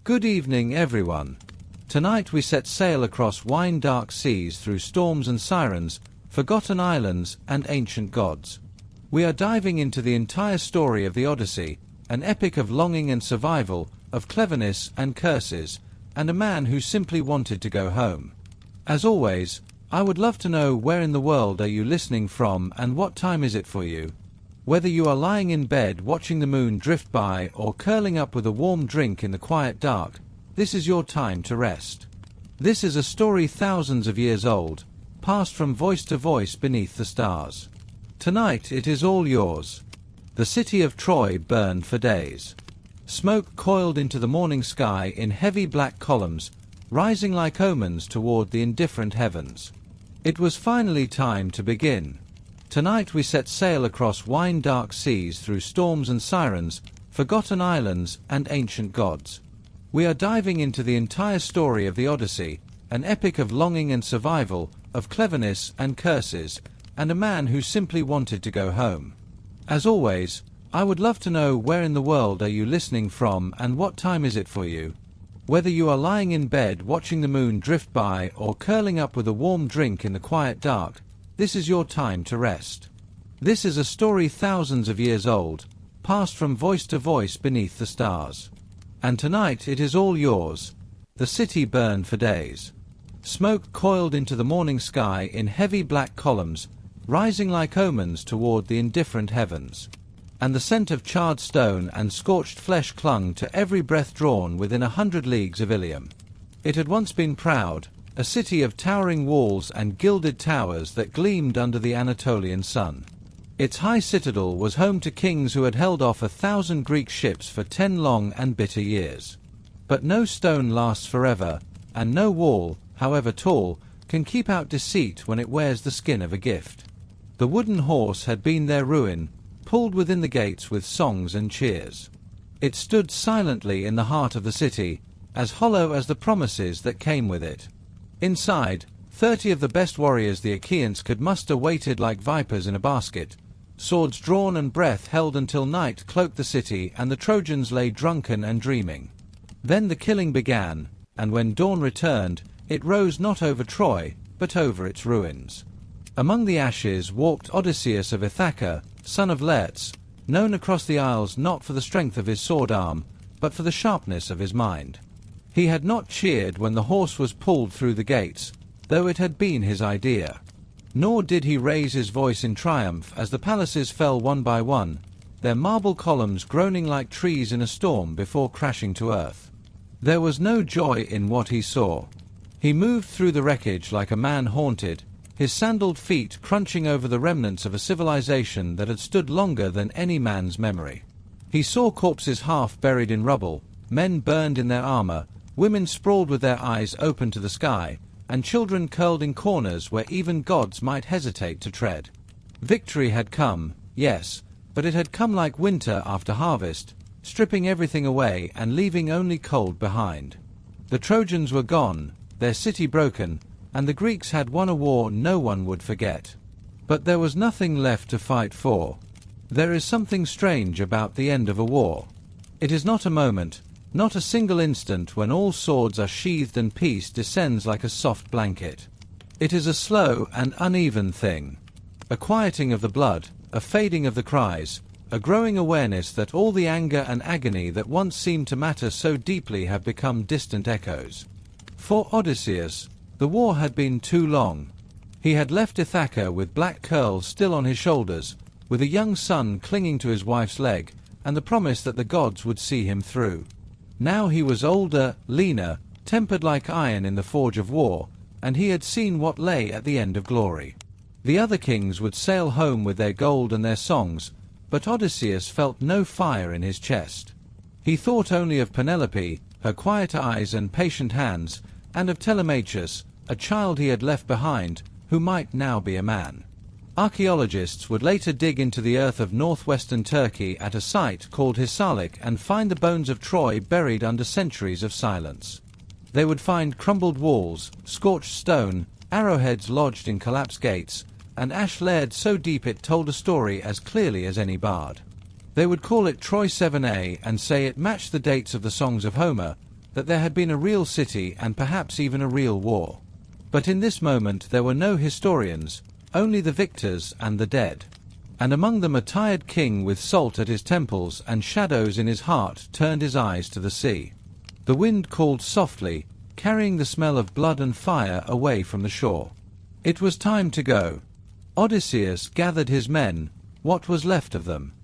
Good evening, everyone. Tonight we set sail across wine-dark seas through storms and sirens, forgotten islands, and ancient gods. We are diving into the entire story of the Odyssey, an epic of longing and survival, of cleverness and curses, and a man who simply wanted to go home. As always, I would love to know where in the world are you listening from and what time is it for you. Whether you are lying in bed watching the moon drift by or curling up with a warm drink in the quiet dark, this is your time to rest. This is a story thousands of years old, passed from voice to voice beneath the stars. Tonight it is all yours. The city of Troy burned for days. Smoke coiled into the morning sky in heavy black columns, rising like omens toward the indifferent heavens. It was finally time to begin. Tonight we set sail across wine-dark seas through storms and sirens, forgotten islands, and ancient gods. We are diving into the entire story of the Odyssey, an epic of longing and survival, of cleverness and curses, and a man who simply wanted to go home. As always, I would love to know where in the world are you listening from and what time is it for you. Whether you are lying in bed watching the moon drift by or curling up with a warm drink in the quiet dark, this is your time to rest. This is a story thousands of years old, passed from voice to voice beneath the stars. And tonight it is all yours. The city burned for days. Smoke coiled into the morning sky in heavy black columns, rising like omens toward the indifferent heavens. And the scent of charred stone and scorched flesh clung to every breath drawn within 100 leagues of Ilium. It had once been proud, a city of towering walls and gilded towers that gleamed under the Anatolian sun. Its high citadel was home to kings who had held off 1,000 Greek ships for 10 long and bitter years. But no stone lasts forever, and no wall, however tall, can keep out deceit when it wears the skin of a gift. The wooden horse had been their ruin, pulled within the gates with songs and cheers. It stood silently in the heart of the city, as hollow as the promises that came with it. Inside, 30 of the best warriors the Achaeans could muster waited like vipers in a basket. Swords drawn and breath held until night cloaked the city, and the Trojans lay drunken and dreaming. Then the killing began, and when dawn returned, it rose not over Troy, but over its ruins. Among the ashes walked Odysseus of Ithaca, son of Laertes, known across the isles not for the strength of his sword arm, but for the sharpness of his mind. He had not cheered when the horse was pulled through the gates, though it had been his idea. Nor did he raise his voice in triumph as the palaces fell one by one, their marble columns groaning like trees in a storm before crashing to earth. There was no joy in what he saw. He moved through the wreckage like a man haunted, his sandaled feet crunching over the remnants of a civilization that had stood longer than any man's memory. He saw corpses half buried in rubble, men burned in their armor, women sprawled with their eyes open to the sky, and children curled in corners where even gods might hesitate to tread. Victory had come, yes, but it had come like winter after harvest, stripping everything away and leaving only cold behind. The Trojans were gone, their city broken, and the Greeks had won a war no one would forget. But there was nothing left to fight for. There is something strange about the end of a war. It is not a moment, not a single instant when all swords are sheathed and peace descends like a soft blanket. It is a slow and uneven thing. A quieting of the blood, a fading of the cries, a growing awareness that all the anger and agony that once seemed to matter so deeply have become distant echoes. For Odysseus, the war had been too long. He had left Ithaca with black curls still on his shoulders, with a young son clinging to his wife's leg, and the promise that the gods would see him through. Now he was older, leaner, tempered like iron in the forge of war, and he had seen what lay at the end of glory. The other kings would sail home with their gold and their songs, but Odysseus felt no fire in his chest. He thought only of Penelope, her quiet eyes and patient hands, and of Telemachus, a child he had left behind, who might now be a man. Archaeologists would later dig into the earth of northwestern Turkey at a site called Hisarlik and find the bones of Troy buried under centuries of silence. They would find crumbled walls, scorched stone, arrowheads lodged in collapsed gates, and ash layered so deep it told a story as clearly as any bard. They would call it Troy 7a and say it matched the dates of the songs of Homer, that there had been a real city and perhaps even a real war. But in this moment there were no historians, only the victors and the dead. And among them a tired king with salt at his temples and shadows in his heart turned his eyes to the sea. The wind called softly, carrying the smell of blood and fire away from the shore. It was time to go. Odysseus gathered his men, what was left of them.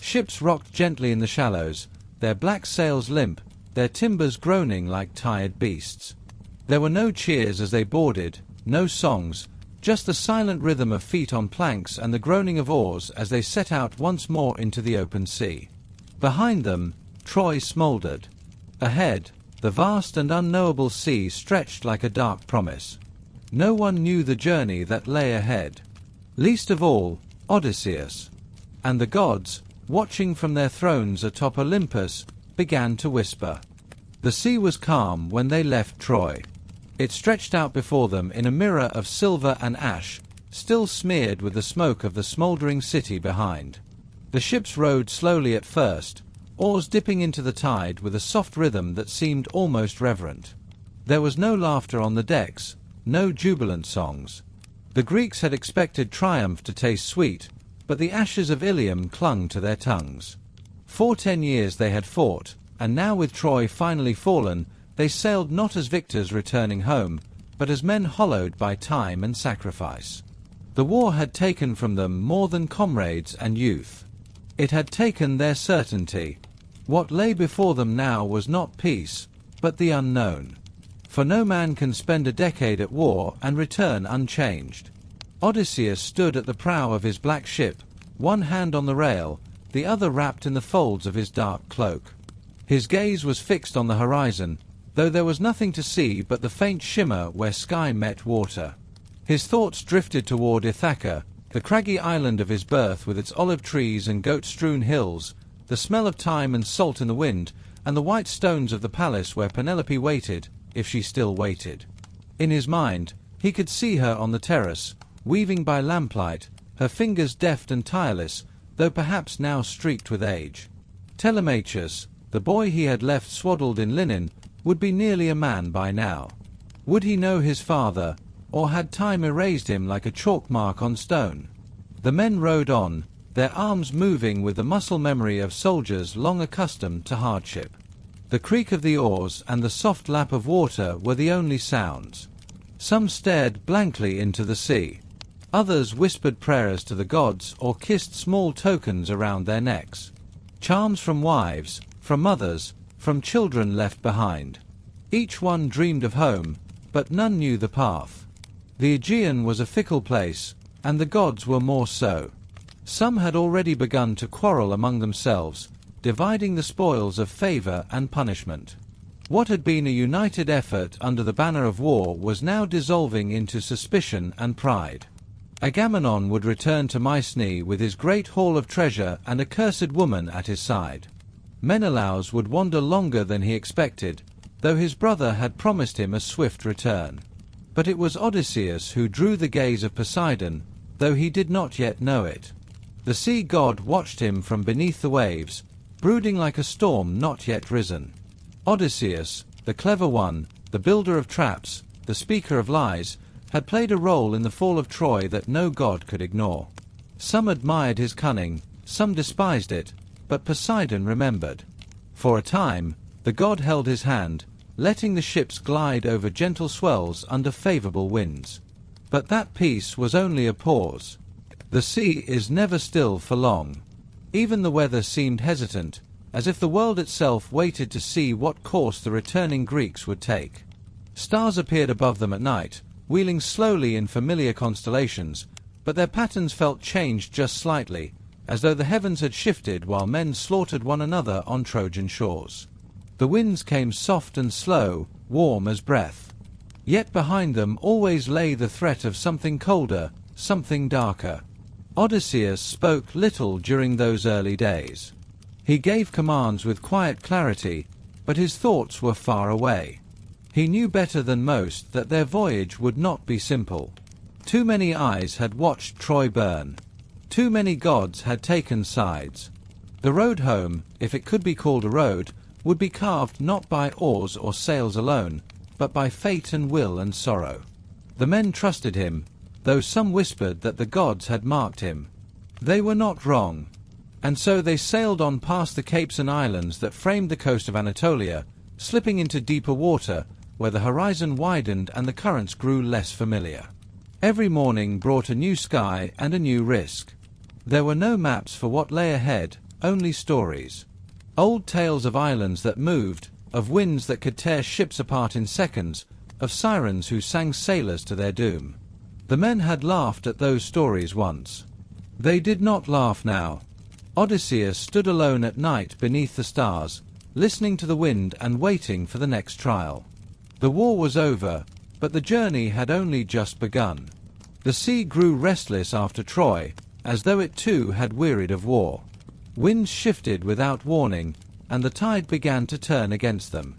Ships rocked gently in the shallows, their black sails limp, their timbers groaning like tired beasts. There were no cheers as they boarded, no songs, just the silent rhythm of feet on planks and the groaning of oars as they set out once more into the open sea. Behind them, Troy smouldered. Ahead, the vast and unknowable sea stretched like a dark promise. No one knew the journey that lay ahead. Least of all, Odysseus. And the gods, watching from their thrones atop Olympus, began to whisper. The sea was calm when they left Troy. It stretched out before them in a mirror of silver and ash, still smeared with the smoke of the smouldering city behind. The ships rowed slowly at first, oars dipping into the tide with a soft rhythm that seemed almost reverent. There was no laughter on the decks, no jubilant songs. The Greeks had expected triumph to taste sweet, but the ashes of Ilium clung to their tongues. For 10 years they had fought, and now with Troy finally fallen, they sailed not as victors returning home, but as men hollowed by time and sacrifice. The war had taken from them more than comrades and youth. It had taken their certainty. What lay before them now was not peace, but the unknown. For no man can spend a decade at war and return unchanged. Odysseus stood at the prow of his black ship, one hand on the rail, the other wrapped in the folds of his dark cloak. His gaze was fixed on the horizon, though there was nothing to see but the faint shimmer where sky met water. His thoughts drifted toward Ithaca, the craggy island of his birth with its olive trees and goat-strewn hills, the smell of thyme and salt in the wind, and the white stones of the palace where Penelope waited, if she still waited. In his mind, he could see her on the terrace, weaving by lamplight, her fingers deft and tireless, though perhaps now streaked with age. Telemachus, the boy he had left swaddled in linen, would be nearly a man by now. Would he know his father, or had time erased him like a chalk mark on stone? The men rowed on, their arms moving with the muscle memory of soldiers long accustomed to hardship. The creak of the oars and the soft lap of water were the only sounds. Some stared blankly into the sea. Others whispered prayers to the gods or kissed small tokens around their necks. Charms from wives, from mothers, from children left behind. Each one dreamed of home, but none knew the path. The Aegean was a fickle place, and the gods were more so. Some had already begun to quarrel among themselves, dividing the spoils of favor and punishment. What had been a united effort under the banner of war was now dissolving into suspicion and pride. Agamemnon would return to Mycenae with his great haul of treasure and a cursed woman at his side. Menelaus would wander longer than he expected, though his brother had promised him a swift return. But it was Odysseus who drew the gaze of Poseidon, though he did not yet know it. The sea god watched him from beneath the waves, brooding like a storm not yet risen. Odysseus, the clever one, the builder of traps, the speaker of lies, had played a role in the fall of Troy that no god could ignore. Some admired his cunning, some despised it, but Poseidon remembered. For a time, the god held his hand, letting the ships glide over gentle swells under favorable winds. But that peace was only a pause. The sea is never still for long. Even the weather seemed hesitant, as if the world itself waited to see what course the returning Greeks would take. Stars appeared above them at night, wheeling slowly in familiar constellations, but their patterns felt changed just slightly, as though the heavens had shifted while men slaughtered one another on Trojan shores. The winds came soft and slow, warm as breath. Yet behind them always lay the threat of something colder, something darker. Odysseus spoke little during those early days. He gave commands with quiet clarity, but his thoughts were far away. He knew better than most that their voyage would not be simple. Too many eyes had watched Troy burn. Too many gods had taken sides. The road home, if it could be called a road, would be carved not by oars or sails alone, but by fate and will and sorrow. The men trusted him, though some whispered that the gods had marked him. They were not wrong. And so they sailed on past the capes and islands that framed the coast of Anatolia, slipping into deeper water, where the horizon widened and the currents grew less familiar. Every morning brought a new sky and a new risk. There were no maps for what lay ahead, only stories. Old tales of islands that moved, of winds that could tear ships apart in seconds, of sirens who sang sailors to their doom. The men had laughed at those stories once. They did not laugh now. Odysseus stood alone at night beneath the stars, listening to the wind and waiting for the next trial. The war was over, but the journey had only just begun. The sea grew restless after Troy, as though it too had wearied of war. Winds shifted without warning, and the tide began to turn against them.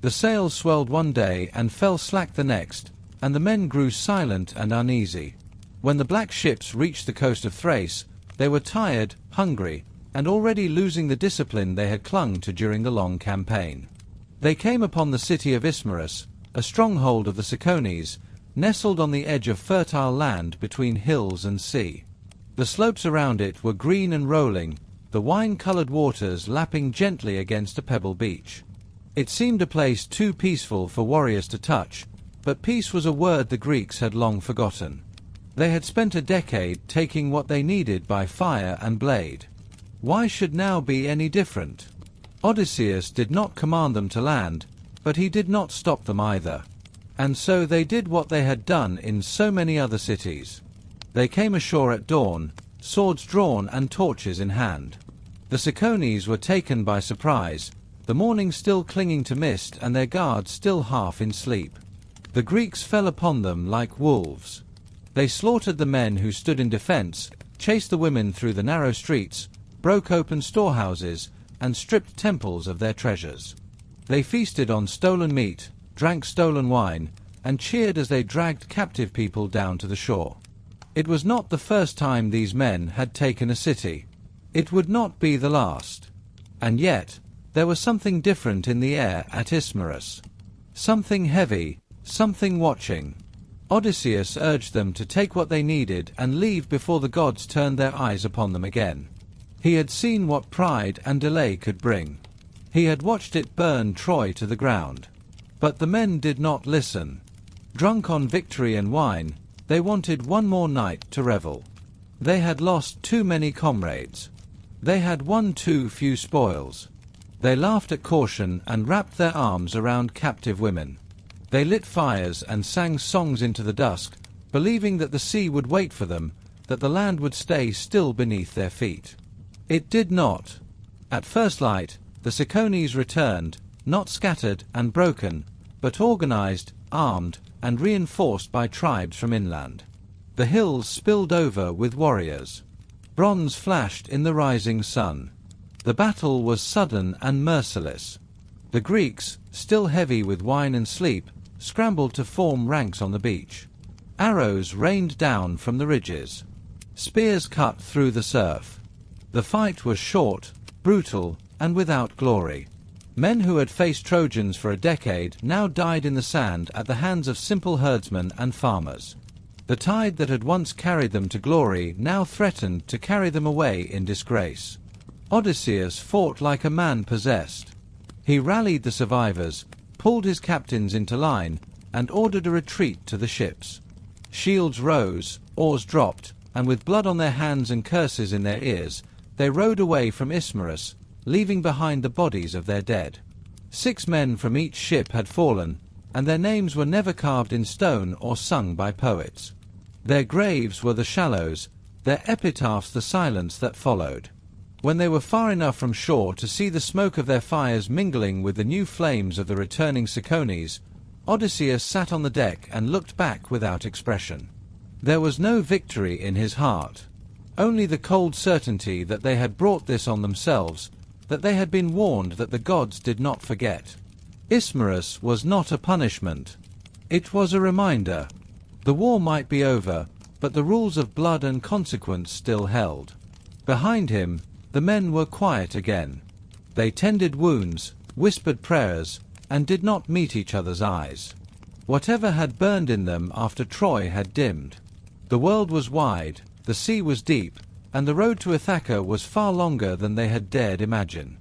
The sails swelled one day and fell slack the next, and the men grew silent and uneasy. When the black ships reached the coast of Thrace, they were tired, hungry, and already losing the discipline they had clung to during the long campaign. They came upon the city of Ismarus, a stronghold of the Cicones, nestled on the edge of fertile land between hills and sea. The slopes around it were green and rolling, the wine-colored waters lapping gently against a pebble beach. It seemed a place too peaceful for warriors to touch, but peace was a word the Greeks had long forgotten. They had spent a decade taking what they needed by fire and blade. Why should now be any different? Odysseus did not command them to land, but he did not stop them either. And so they did what they had done in so many other cities. They came ashore at dawn, swords drawn and torches in hand. The Cicones were taken by surprise, the morning still clinging to mist and their guards still half in sleep. The Greeks fell upon them like wolves. They slaughtered the men who stood in defense, chased the women through the narrow streets, broke open storehouses, and stripped temples of their treasures. They feasted on stolen meat, drank stolen wine, and cheered as they dragged captive people down to the shore. It was not the first time these men had taken a city. It would not be the last. And yet, there was something different in the air at Ismarus. Something heavy, something watching. Odysseus urged them to take what they needed and leave before the gods turned their eyes upon them again. He had seen what pride and delay could bring. He had watched it burn Troy to the ground. But the men did not listen. Drunk on victory and wine, they wanted one more night to revel. They had lost too many comrades. They had won too few spoils. They laughed at caution and wrapped their arms around captive women. They lit fires and sang songs into the dusk, believing that the sea would wait for them, that the land would stay still beneath their feet. It did not. At first light, the Cicones returned, not scattered and broken, but organized, armed, and reinforced by tribes from inland. The hills spilled over with warriors. Bronze flashed in the rising sun. The battle was sudden and merciless. The Greeks, still heavy with wine and sleep, scrambled to form ranks on the beach. Arrows rained down from the ridges. Spears cut through the surf. The fight was short, brutal, and without glory. Men who had faced Trojans for a decade now died in the sand at the hands of simple herdsmen and farmers. The tide that had once carried them to glory now threatened to carry them away in disgrace. Odysseus fought like a man possessed. He rallied the survivors, pulled his captains into line, and ordered a retreat to the ships. Shields rose, oars dropped, and with blood on their hands and curses in their ears, they rowed away from Ismarus, leaving behind the bodies of their dead. 6 men from each ship had fallen, and their names were never carved in stone or sung by poets. Their graves were the shallows, their epitaphs the silence that followed. When they were far enough from shore to see the smoke of their fires mingling with the new flames of the returning Cicones, Odysseus sat on the deck and looked back without expression. There was no victory in his heart, only the cold certainty that they had brought this on themselves, that they had been warned that the gods did not forget. Ismarus was not a punishment. It was a reminder. The war might be over, but the rules of blood and consequence still held. Behind him, the men were quiet again. They tended wounds, whispered prayers, and did not meet each other's eyes. Whatever had burned in them after Troy had dimmed. The world was wide, the sea was deep, and the road to Ithaca was far longer than they had dared imagine.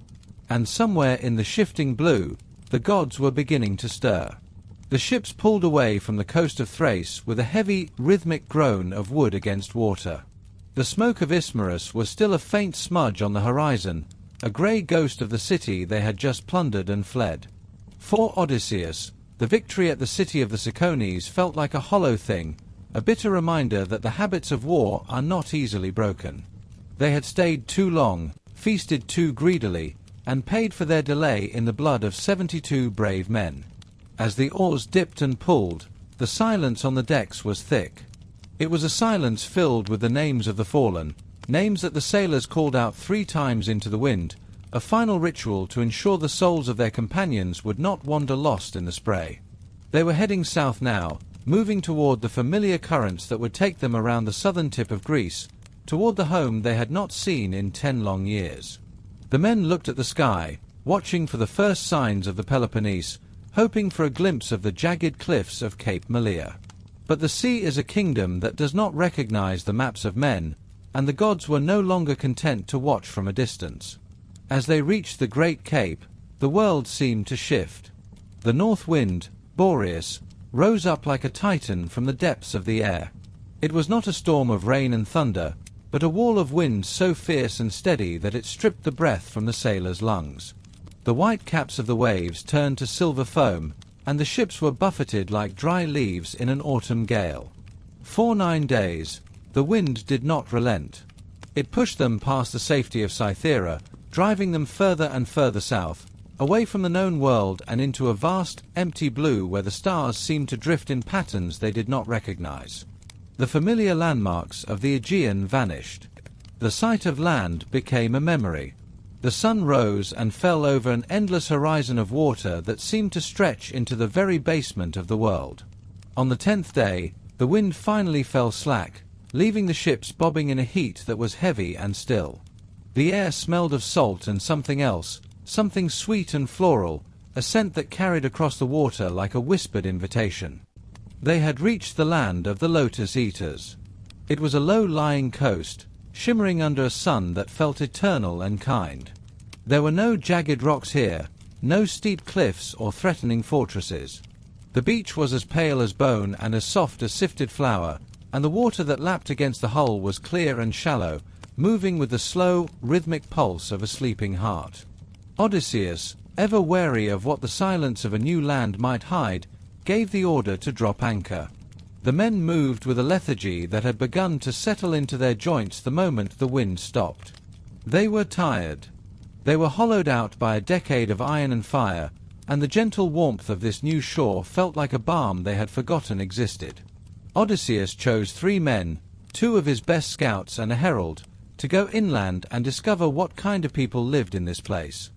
And somewhere in the shifting blue, the gods were beginning to stir. The ships pulled away from the coast of Thrace with a heavy, rhythmic groan of wood against water. The smoke of Ismarus was still a faint smudge on the horizon, a grey ghost of the city they had just plundered and fled. For Odysseus, the victory at the city of the Cicones felt like a hollow thing, a bitter reminder that the habits of war are not easily broken. They had stayed too long, feasted too greedily, and paid for their delay in the blood of 72 brave men. As the oars dipped and pulled, the silence on the decks was thick. It was a silence filled with the names of the fallen, names that the sailors called out 3 times into the wind, a final ritual to ensure the souls of their companions would not wander lost in the spray. They were heading south now, moving toward the familiar currents that would take them around the southern tip of Greece, toward the home they had not seen in 10 long years. The men looked at the sky, watching for the first signs of the Peloponnese, hoping for a glimpse of the jagged cliffs of Cape Malea. But the sea is a kingdom that does not recognize the maps of men, and the gods were no longer content to watch from a distance. As they reached the great cape, the world seemed to shift. The north wind, Boreas, rose up like a titan from the depths of the air. It was not a storm of rain and thunder, but a wall of wind so fierce and steady that it stripped the breath from the sailors' lungs. The white caps of the waves turned to silver foam, and the ships were buffeted like dry leaves in an autumn gale. For 9 days, the wind did not relent. It pushed them past the safety of Cythera, driving them further and further south, away from the known world and into a vast, empty blue where the stars seemed to drift in patterns they did not recognize. The familiar landmarks of the Aegean vanished. The sight of land became a memory. The sun rose and fell over an endless horizon of water that seemed to stretch into the very basement of the world. On the 10th day, the wind finally fell slack, leaving the ships bobbing in a heat that was heavy and still. The air smelled of salt and something else, something sweet and floral, a scent that carried across the water like a whispered invitation. They had reached the land of the Lotus Eaters. It was a low-lying coast, shimmering under a sun that felt eternal and kind. There were no jagged rocks here, no steep cliffs or threatening fortresses. The beach was as pale as bone and as soft as sifted flour, and the water that lapped against the hull was clear and shallow, moving with the slow, rhythmic pulse of a sleeping heart. Odysseus, ever wary of what the silence of a new land might hide, gave the order to drop anchor. The men moved with a lethargy that had begun to settle into their joints the moment the wind stopped. They were tired. They were hollowed out by a decade of iron and fire, and the gentle warmth of this new shore felt like a balm they had forgotten existed. Odysseus chose 3 men, 2 of his best scouts and a herald, to go inland and discover what kind of people lived in this place.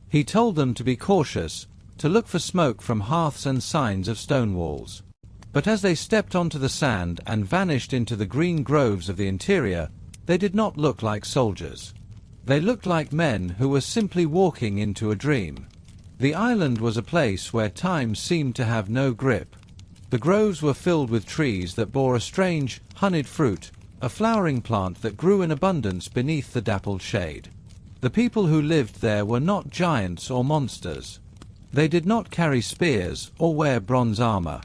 He told them to be cautious, to look for smoke from hearths and signs of stone walls. But as they stepped onto the sand and vanished into the green groves of the interior, they did not look like soldiers. They looked like men who were simply walking into a dream. The island was a place where time seemed to have no grip. The groves were filled with trees that bore a strange, honeyed fruit, a flowering plant that grew in abundance beneath the dappled shade. The people who lived there were not giants or monsters. They did not carry spears or wear bronze armor.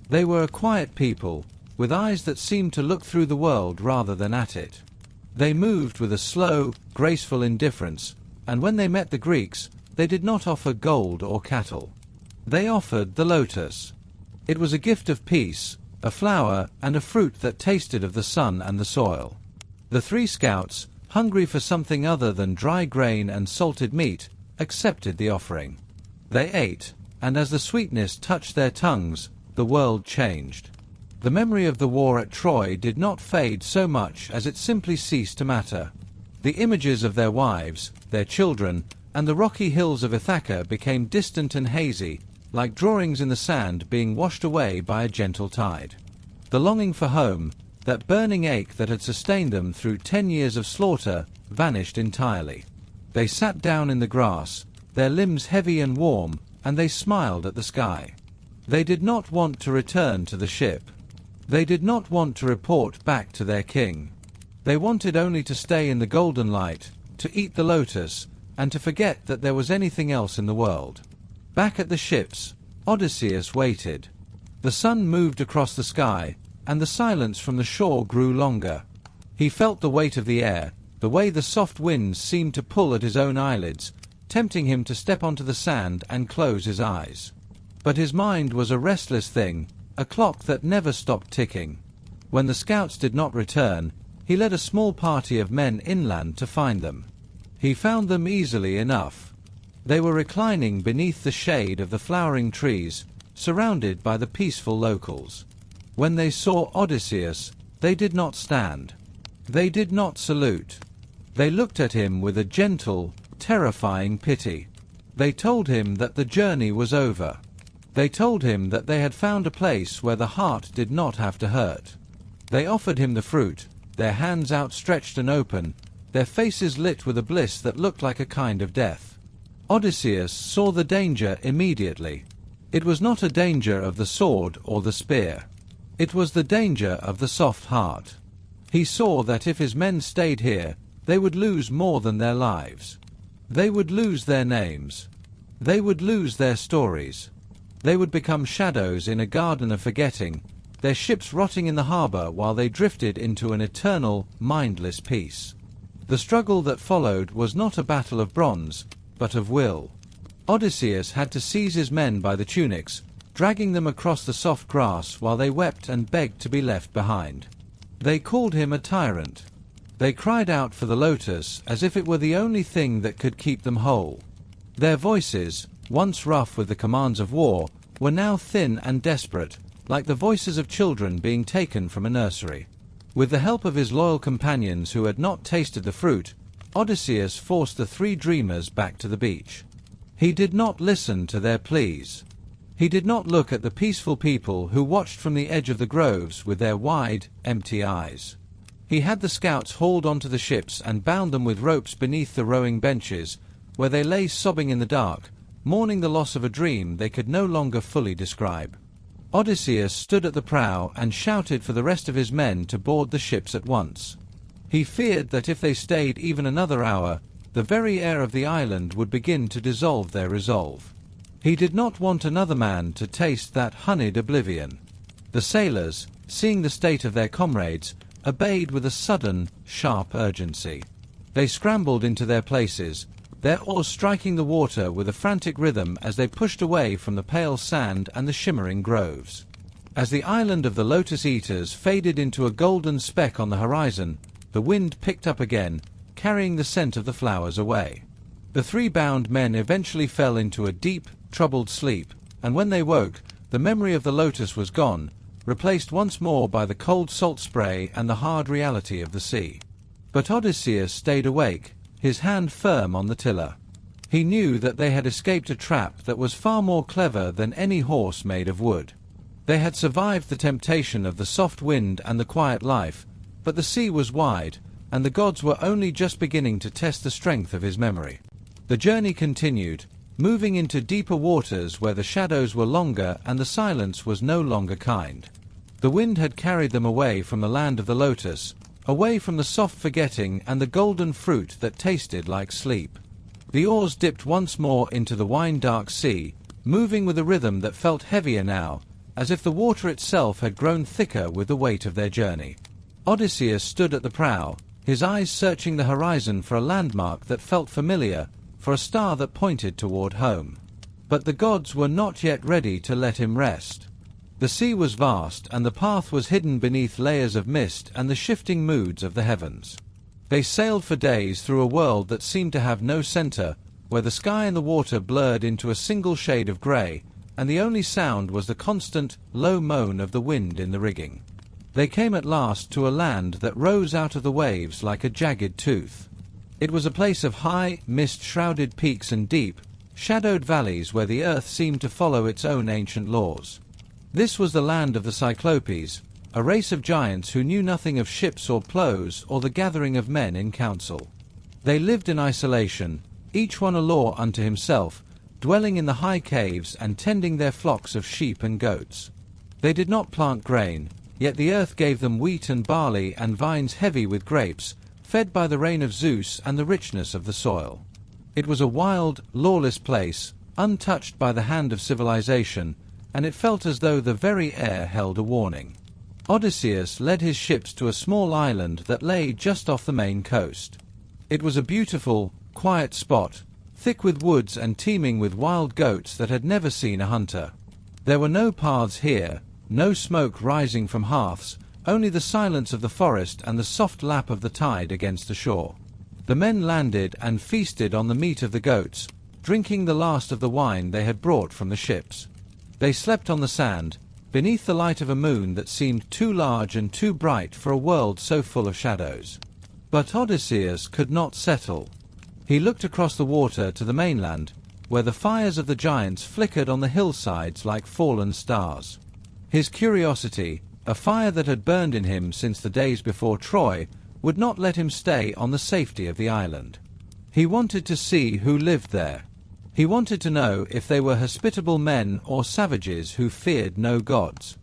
They were a quiet people, with eyes that seemed to look through the world rather than at it. They moved with a slow, graceful indifference, and when they met the Greeks, they did not offer gold or cattle. They offered the lotus. It was a gift of peace, a flower, and a fruit that tasted of the sun and the soil. The 3 scouts, hungry for something other than dry grain and salted meat, accepted the offering. They ate, and as the sweetness touched their tongues, the world changed. The memory of the war at Troy did not fade so much as it simply ceased to matter. The images of their wives, their children, and the rocky hills of Ithaca became distant and hazy, like drawings in the sand being washed away by a gentle tide. The longing for home, that burning ache that had sustained them through 10 years of slaughter, vanished entirely. They sat down in the grass, their limbs heavy and warm, and they smiled at the sky. They did not want to return to the ship. They did not want to report back to their king. They wanted only to stay in the golden light, to eat the lotus, and to forget that there was anything else in the world. Back at the ships, Odysseus waited. The sun moved across the sky, and the silence from the shore grew longer. He felt the weight of the air, the way the soft winds seemed to pull at his own eyelids, tempting him to step onto the sand and close his eyes. But his mind was a restless thing, a clock that never stopped ticking. When the scouts did not return, he led a small party of men inland to find them. He found them easily enough. They were reclining beneath the shade of the flowering trees, surrounded by the peaceful locals. When they saw Odysseus, they did not stand. They did not salute. They looked at him with a gentle, terrifying pity. They told him that the journey was over. They told him that they had found a place where the heart did not have to hurt. They offered him the fruit, their hands outstretched and open, their faces lit with a bliss that looked like a kind of death. Odysseus saw the danger immediately. It was not a danger of the sword or the spear. It was the danger of the soft heart. He saw that if his men stayed here, they would lose more than their lives. They would lose their names. They would lose their stories. They would become shadows in a garden of forgetting, their ships rotting in the harbor while they drifted into an eternal, mindless peace. The struggle that followed was not a battle of bronze, but of will. Odysseus had to seize his men by the tunics, dragging them across the soft grass while they wept and begged to be left behind. They called him a tyrant. They cried out for the lotus as if it were the only thing that could keep them whole. Their voices, once rough with the commands of war, were now thin and desperate, like the voices of children being taken from a nursery. With the help of his loyal companions who had not tasted the fruit, Odysseus forced the three dreamers back to the beach. He did not listen to their pleas. He did not look at the peaceful people who watched from the edge of the groves with their wide, empty eyes. He had the scouts hauled onto the ships and bound them with ropes beneath the rowing benches, where they lay sobbing in the dark, mourning the loss of a dream they could no longer fully describe. Odysseus stood at the prow and shouted for the rest of his men to board the ships at once. He feared that if they stayed even another hour, the very air of the island would begin to dissolve their resolve. He did not want another man to taste that honeyed oblivion. The sailors, seeing the state of their comrades, obeyed with a sudden, sharp urgency. They scrambled into their places, their oars striking the water with a frantic rhythm as they pushed away from the pale sand and the shimmering groves. As the island of the Lotus Eaters faded into a golden speck on the horizon, the wind picked up again, carrying the scent of the flowers away. The three bound men eventually fell into a deep, troubled sleep, and when they woke, the memory of the lotus was gone, replaced once more by the cold salt spray and the hard reality of the sea. But Odysseus stayed awake, his hand firm on the tiller. He knew that they had escaped a trap that was far more clever than any horse made of wood. They had survived the temptation of the soft wind and the quiet life, but the sea was wide, and the gods were only just beginning to test the strength of his memory. The journey continued, moving into deeper waters where the shadows were longer and the silence was no longer kind. The wind had carried them away from the land of the lotus, away from the soft forgetting and the golden fruit that tasted like sleep. The oars dipped once more into the wine-dark sea, moving with a rhythm that felt heavier now, as if the water itself had grown thicker with the weight of their journey. Odysseus stood at the prow, his eyes searching the horizon for a landmark that felt familiar, for a star that pointed toward home. But the gods were not yet ready to let him rest. The sea was vast, and the path was hidden beneath layers of mist and the shifting moods of the heavens. They sailed for days through a world that seemed to have no center, where the sky and the water blurred into a single shade of grey, and the only sound was the constant, low moan of the wind in the rigging. They came at last to a land that rose out of the waves like a jagged tooth. It was a place of high, mist-shrouded peaks and deep, shadowed valleys where the earth seemed to follow its own ancient laws. This was the land of the Cyclopes, a race of giants who knew nothing of ships or plows or the gathering of men in council. They lived in isolation, each one a law unto himself, dwelling in the high caves and tending their flocks of sheep and goats. They did not plant grain, yet the earth gave them wheat and barley and vines heavy with grapes, fed by the rain of Zeus and the richness of the soil. It was a wild, lawless place, untouched by the hand of civilization, and it felt as though the very air held a warning. Odysseus led his ships to a small island that lay just off the main coast. It was a beautiful, quiet spot, thick with woods and teeming with wild goats that had never seen a hunter. There were no paths here, no smoke rising from hearths, only the silence of the forest and the soft lap of the tide against the shore. The men landed and feasted on the meat of the goats, drinking the last of the wine they had brought from the ships. They slept on the sand, beneath the light of a moon that seemed too large and too bright for a world so full of shadows. But Odysseus could not settle. He looked across the water to the mainland, where the fires of the giants flickered on the hillsides like fallen stars. His curiosity, a fire that had burned in him since the days before Troy, would not let him stay on the safety of the island. He wanted to see who lived there. He wanted to know if they were hospitable men or savages who feared no gods.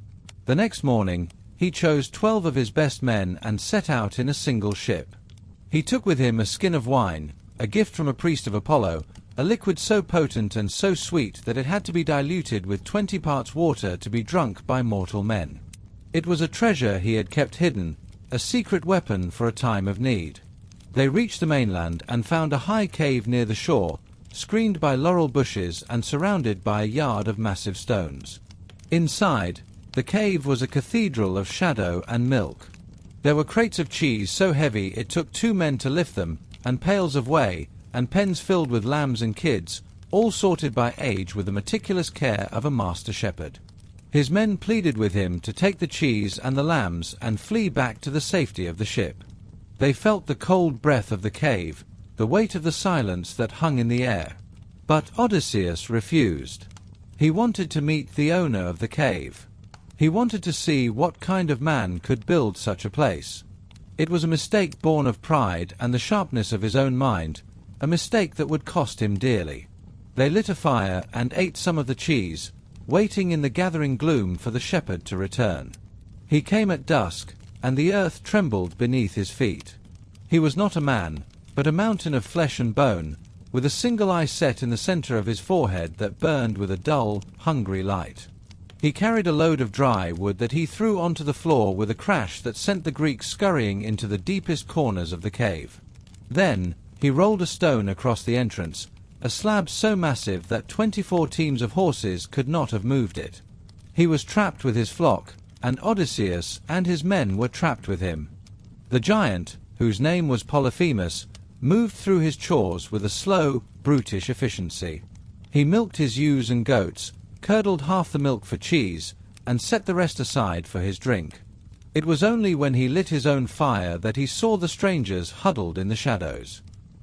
The next morning, he chose 12 of his best men and set out in a single ship. He took with him a skin of wine, a gift from a priest of Apollo, a liquid so potent and so sweet that it had to be diluted with 20 parts water to be drunk by mortal men. It was a treasure he had kept hidden, a secret weapon for a time of need. They reached the mainland and found a high cave near the shore, screened by laurel bushes and surrounded by a yard of massive stones. Inside, the cave was a cathedral of shadow and milk. There were crates of cheese so heavy it took 2 men to lift them, and pails of whey, and pens filled with lambs and kids, all sorted by age with the meticulous care of a master shepherd. His men pleaded with him to take the cheese and the lambs and flee back to the safety of the ship. They felt the cold breath of the cave, the weight of the silence that hung in the air. But Odysseus refused. He wanted to meet the owner of the cave. He wanted to see what kind of man could build such a place. It was a mistake born of pride and the sharpness of his own mind, a mistake that would cost him dearly. They lit a fire and ate some of the cheese, waiting in the gathering gloom for the shepherd to return. He came at dusk, and the earth trembled beneath his feet. He was not a man, but a mountain of flesh and bone, with a single eye set in the center of his forehead that burned with a dull, hungry light. He carried a load of dry wood that he threw onto the floor with a crash that sent the Greeks scurrying into the deepest corners of the cave. Then, he rolled a stone across the entrance, a slab so massive that 24 teams of horses could not have moved it. He was trapped with his flock, and Odysseus and his men were trapped with him. The giant, whose name was Polyphemus, moved through his chores with a slow, brutish efficiency. He milked his ewes and goats, curdled half the milk for cheese, and set the rest aside for his drink. It was only when he lit his own fire that he saw the strangers huddled in the shadows.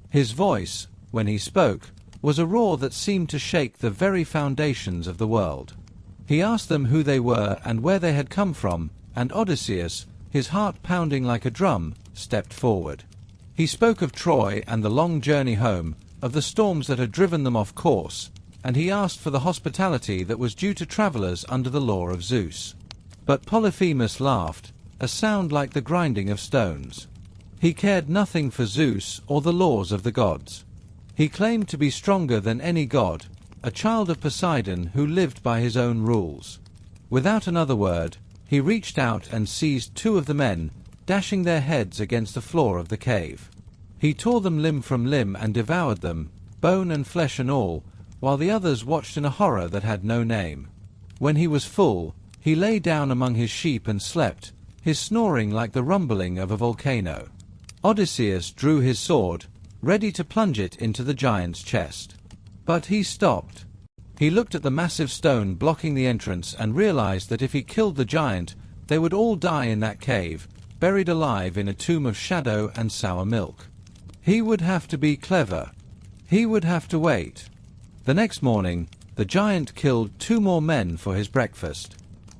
His voice, when he spoke, was a roar that seemed to shake the very foundations of the world. He asked them who they were and where they had come from, and Odysseus, his heart pounding like a drum, stepped forward. He spoke of Troy and the long journey home, of the storms that had driven them off course, and he asked for the hospitality that was due to travelers under the law of Zeus. But Polyphemus laughed, a sound like the grinding of stones. He cared nothing for Zeus or the laws of the gods. He claimed to be stronger than any god, a child of Poseidon who lived by his own rules. Without another word, he reached out and seized 2 of the men, dashing their heads against the floor of the cave. He tore them limb from limb and devoured them, bone and flesh and all, while the others watched in a horror that had no name. When he was full, he lay down among his sheep and slept, his snoring like the rumbling of a volcano. Odysseus drew his sword, ready to plunge it into the giant's chest. But he stopped. He looked at the massive stone blocking the entrance and realized that if he killed the giant, they would all die in that cave, buried alive in a tomb of shadow and sour milk. He would have to be clever. He would have to wait. The next morning, the giant killed 2 more men for his breakfast.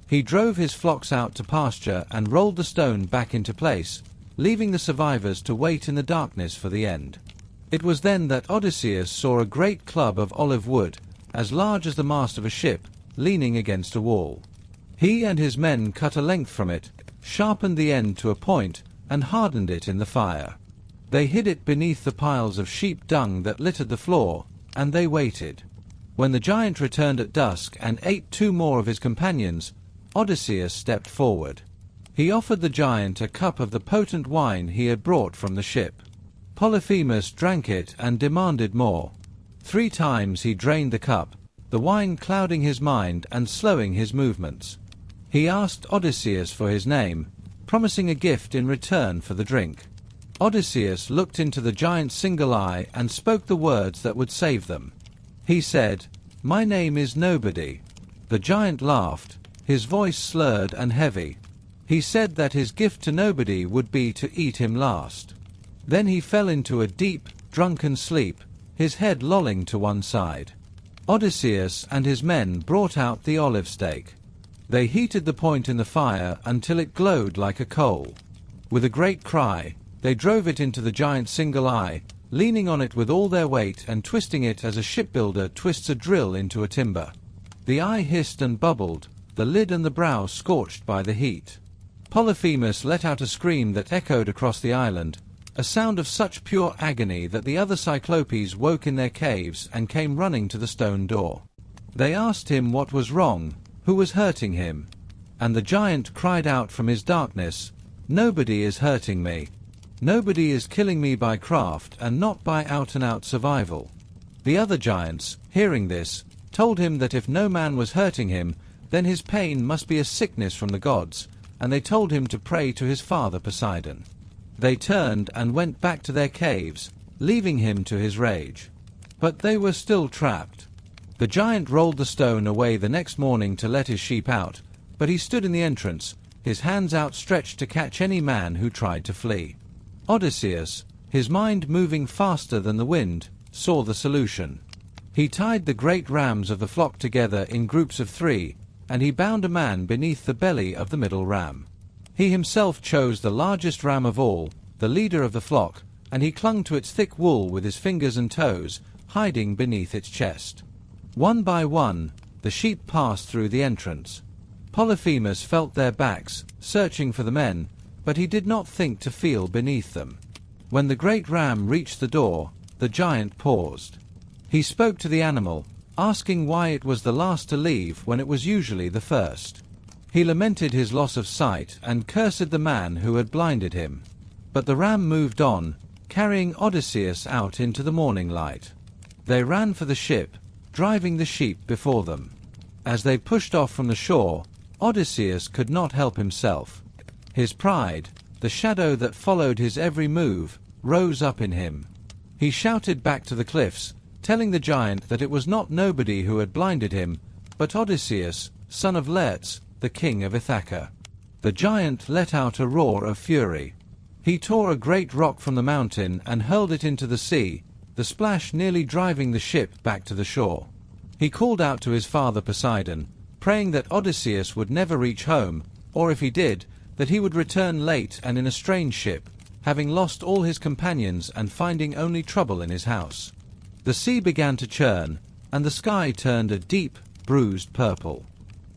He drove his flocks out to pasture and rolled the stone back into place, leaving the survivors to wait in the darkness for the end. It was then that Odysseus saw a great club of olive wood, as large as the mast of a ship, leaning against a wall. He and his men cut a length from it, sharpened the end to a point, and hardened it in the fire. They hid it beneath the piles of sheep dung that littered the floor, and they waited. When the giant returned at dusk and ate 2 more of his companions, Odysseus stepped forward. He offered the giant a cup of the potent wine he had brought from the ship. Polyphemus drank it and demanded more. 3 times he drained the cup, the wine clouding his mind and slowing his movements. He asked Odysseus for his name, promising a gift in return for the drink. Odysseus looked into the giant's single eye and spoke the words that would save them. He said, "My name is Nobody." The giant laughed, his voice slurred and heavy. He said that his gift to Nobody would be to eat him last. Then he fell into a deep, drunken sleep, his head lolling to one side. Odysseus and his men brought out the olive stake. They heated the point in the fire until it glowed like a coal. With a great cry, they drove it into the giant's single eye, leaning on it with all their weight and twisting it as a shipbuilder twists a drill into a timber. The eye hissed and bubbled, the lid and the brow scorched by the heat. Polyphemus let out a scream that echoed across the island, a sound of such pure agony that the other Cyclopes woke in their caves and came running to the stone door. They asked him what was wrong, who was hurting him. And the giant cried out from his darkness, "Nobody is hurting me. Nobody is killing me by craft and not by out-and-out survival." The other giants, hearing this, told him that if no man was hurting him, then his pain must be a sickness from the gods, and they told him to pray to his father Poseidon. They turned and went back to their caves, leaving him to his rage. But they were still trapped. The giant rolled the stone away the next morning to let his sheep out, but he stood in the entrance, his hands outstretched to catch any man who tried to flee. Odysseus, his mind moving faster than the wind, saw the solution. He tied the great rams of the flock together in groups of 3, and he bound a man beneath the belly of the middle ram. He himself chose the largest ram of all, the leader of the flock, and he clung to its thick wool with his fingers and toes, hiding beneath its chest. One by one, the sheep passed through the entrance. Polyphemus felt their backs, searching for the men, but he did not think to feel beneath them. When the great ram reached the door, the giant paused. He spoke to the animal, asking why it was the last to leave when it was usually the first. He lamented his loss of sight and cursed the man who had blinded him. But the ram moved on, carrying Odysseus out into the morning light. They ran for the ship, driving the sheep before them. As they pushed off from the shore, Odysseus could not help himself. His pride, the shadow that followed his every move, rose up in him. He shouted back to the cliffs, telling the giant that it was not Nobody who had blinded him, but Odysseus, son of Laertes, the king of Ithaca. The giant let out a roar of fury. He tore a great rock from the mountain and hurled it into the sea, the splash nearly driving the ship back to the shore. He called out to his father Poseidon, praying that Odysseus would never reach home, or if he did, that he would return late and in a strange ship, having lost all his companions and finding only trouble in his house. The sea began to churn, and the sky turned a deep, bruised purple.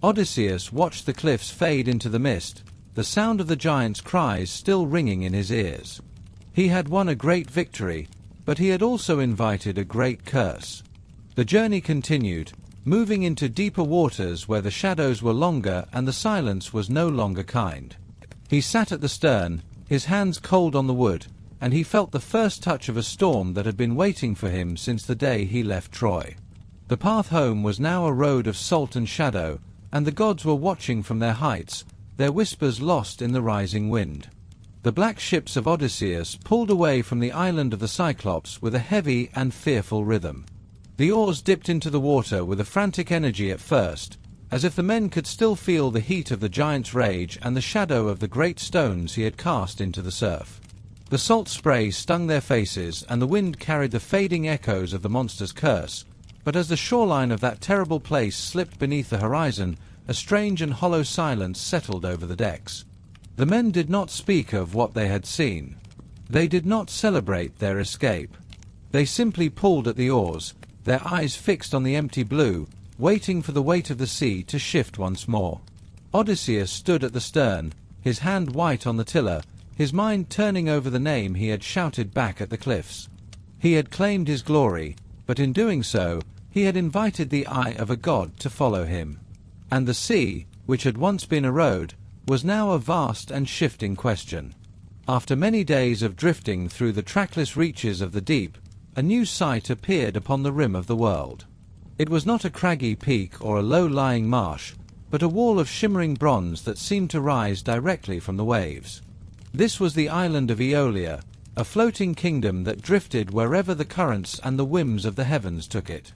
Odysseus watched the cliffs fade into the mist, the sound of the giant's cries still ringing in his ears. He had won a great victory, but he had also invited a great curse. The journey continued, moving into deeper waters where the shadows were longer and the silence was no longer kind. He sat at the stern, his hands cold on the wood, and he felt the first touch of a storm that had been waiting for him since the day he left Troy. The path home was now a road of salt and shadow, and the gods were watching from their heights, their whispers lost in the rising wind. The black ships of Odysseus pulled away from the island of the Cyclops with a heavy and fearful rhythm. The oars dipped into the water with a frantic energy at first, as if the men could still feel the heat of the giant's rage and the shadow of the great stones he had cast into the surf. The salt spray stung their faces, and the wind carried the fading echoes of the monster's curse, but as the shoreline of that terrible place slipped beneath the horizon, a strange and hollow silence settled over the decks. The men did not speak of what they had seen. They did not celebrate their escape. They simply pulled at the oars, their eyes fixed on the empty blue, waiting for the weight of the sea to shift once more. Odysseus stood at the stern, his hand white on the tiller, his mind turning over the name he had shouted back at the cliffs. He had claimed his glory, but in doing so, he had invited the eye of a god to follow him. And the sea, which had once been a road, was now a vast and shifting question. After many days of drifting through the trackless reaches of the deep, a new sight appeared upon the rim of the world. It was not a craggy peak or a low-lying marsh, but a wall of shimmering bronze that seemed to rise directly from the waves. This was the island of Aeolia, a floating kingdom that drifted wherever the currents and the whims of the heavens took it.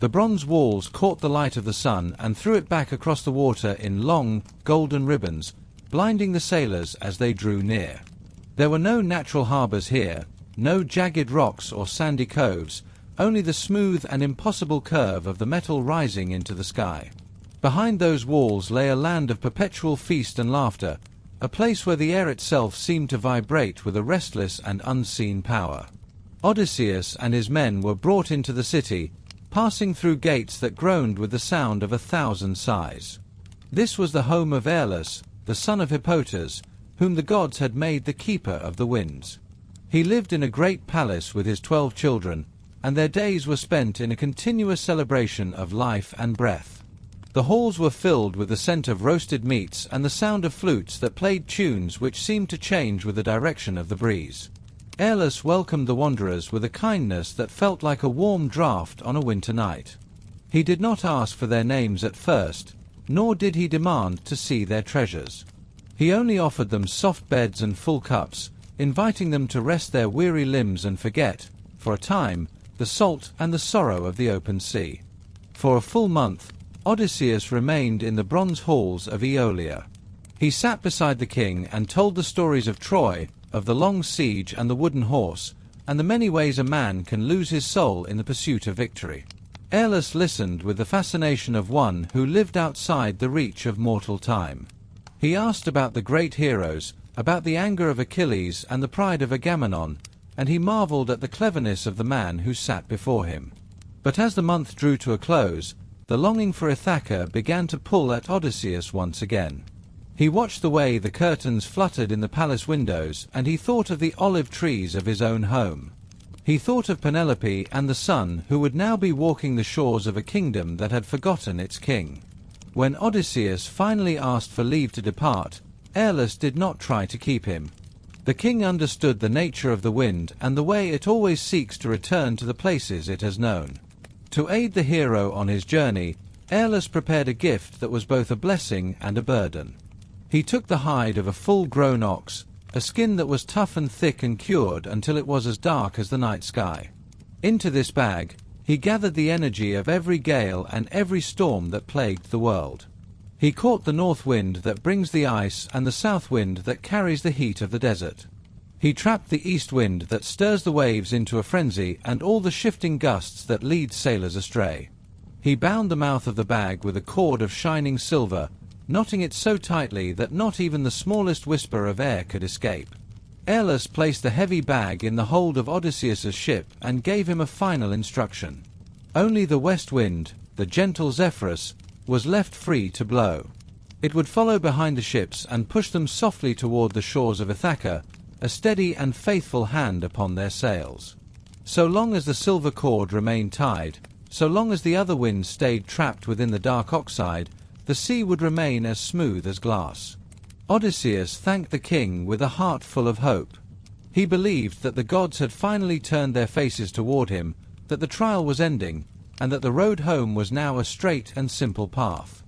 The bronze walls caught the light of the sun and threw it back across the water in long, golden ribbons, blinding the sailors as they drew near. There were no natural harbors here, no jagged rocks or sandy coves, only the smooth and impossible curve of the metal rising into the sky. Behind those walls lay a land of perpetual feast and laughter, a place where the air itself seemed to vibrate with a restless and unseen power. Odysseus and his men were brought into the city, passing through gates that groaned with the sound of 1,000 sighs. This was the home of Aeolus, the son of Hippotas, whom the gods had made the keeper of the winds. He lived in a great palace with his 12 children, and their days were spent in a continuous celebration of life and breath. The halls were filled with the scent of roasted meats and the sound of flutes that played tunes which seemed to change with the direction of the breeze. Aeolus welcomed the wanderers with a kindness that felt like a warm draught on a winter night. He did not ask for their names at first, nor did he demand to see their treasures. He only offered them soft beds and full cups, inviting them to rest their weary limbs and forget, for a time, the salt and the sorrow of the open sea. For a full month, Odysseus remained in the bronze halls of Aeolia. He sat beside the king and told the stories of Troy, of the long siege and the wooden horse, and the many ways a man can lose his soul in the pursuit of victory. Aeolus listened with the fascination of one who lived outside the reach of mortal time. He asked about the great heroes, about the anger of Achilles and the pride of Agamemnon, and he marveled at the cleverness of the man who sat before him. But as the month drew to a close, the longing for Ithaca began to pull at Odysseus once again. He watched the way the curtains fluttered in the palace windows, and he thought of the olive trees of his own home. He thought of Penelope and the son who would now be walking the shores of a kingdom that had forgotten its king. When Odysseus finally asked for leave to depart, Aeolus did not try to keep him. The king understood the nature of the wind and the way it always seeks to return to the places it has known. To aid the hero on his journey, Aeolus prepared a gift that was both a blessing and a burden. He took the hide of a full-grown ox, a skin that was tough and thick and cured until it was as dark as the night sky. Into this bag, he gathered the energy of every gale and every storm that plagued the world. He caught the north wind that brings the ice and the south wind that carries the heat of the desert. He trapped the east wind that stirs the waves into a frenzy and all the shifting gusts that lead sailors astray. He bound the mouth of the bag with a cord of shining silver, knotting it so tightly that not even the smallest whisper of air could escape. Aeolus placed the heavy bag in the hold of Odysseus's ship and gave him a final instruction. Only the west wind, the gentle Zephyrus, was left free to blow. It would follow behind the ships and push them softly toward the shores of Ithaca, a steady and faithful hand upon their sails. So long as the silver cord remained tied, so long as the other wind stayed trapped within the dark oxide, the sea would remain as smooth as glass. Odysseus thanked the king with a heart full of hope. He believed that the gods had finally turned their faces toward him, that the trial was ending, and that the road home was now a straight and simple path.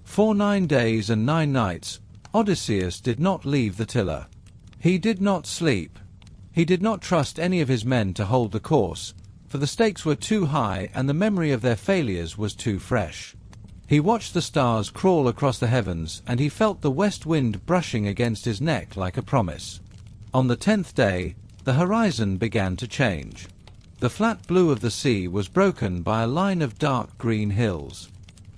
For 9 days and 9 nights, Odysseus did not leave the tiller. He did not sleep. He did not trust any of his men to hold the course, for the stakes were too high and the memory of their failures was too fresh. He watched the stars crawl across the heavens, and he felt the west wind brushing against his neck like a promise. On the 10th day, the horizon began to change. The flat blue of the sea was broken by a line of dark green hills.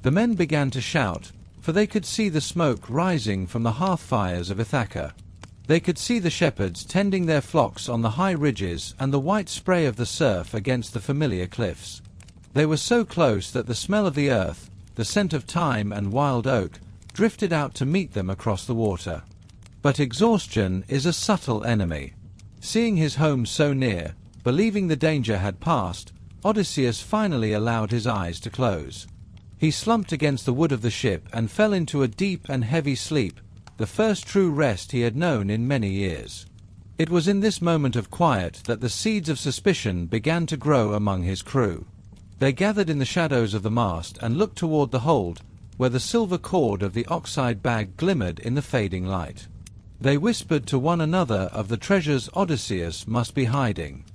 The men began to shout, for they could see the smoke rising from the hearth fires of Ithaca. They could see the shepherds tending their flocks on the high ridges and the white spray of the surf against the familiar cliffs. They were so close that the smell of the earth, the scent of thyme and wild oak, drifted out to meet them across the water. But exhaustion is a subtle enemy. Seeing his home so near, believing the danger had passed, Odysseus finally allowed his eyes to close. He slumped against the wood of the ship and fell into a deep and heavy sleep, the first true rest he had known in many years. It was in this moment of quiet that the seeds of suspicion began to grow among his crew. They gathered in the shadows of the mast and looked toward the hold, where the silver cord of the oxide bag glimmered in the fading light. They whispered to one another of the treasures Odysseus must be hiding.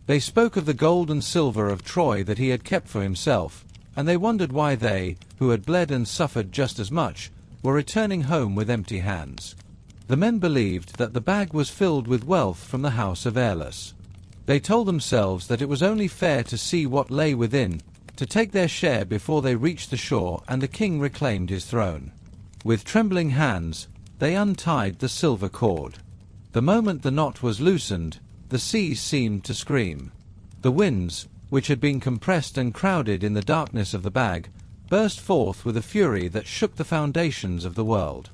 They spoke of the gold and silver of Troy that he had kept for himself, and they wondered why they, who had bled and suffered just as much, were returning home with empty hands. The men believed that the bag was filled with wealth from the house of Aeolus. They told themselves that it was only fair to see what lay within, to take their share before they reached the shore and the king reclaimed his throne. With trembling hands, they untied the silver cord. The moment the knot was loosened, the sea seemed to scream. The winds, which had been compressed and crowded in the darkness of the bag, burst forth with a fury that shook the foundations of the world.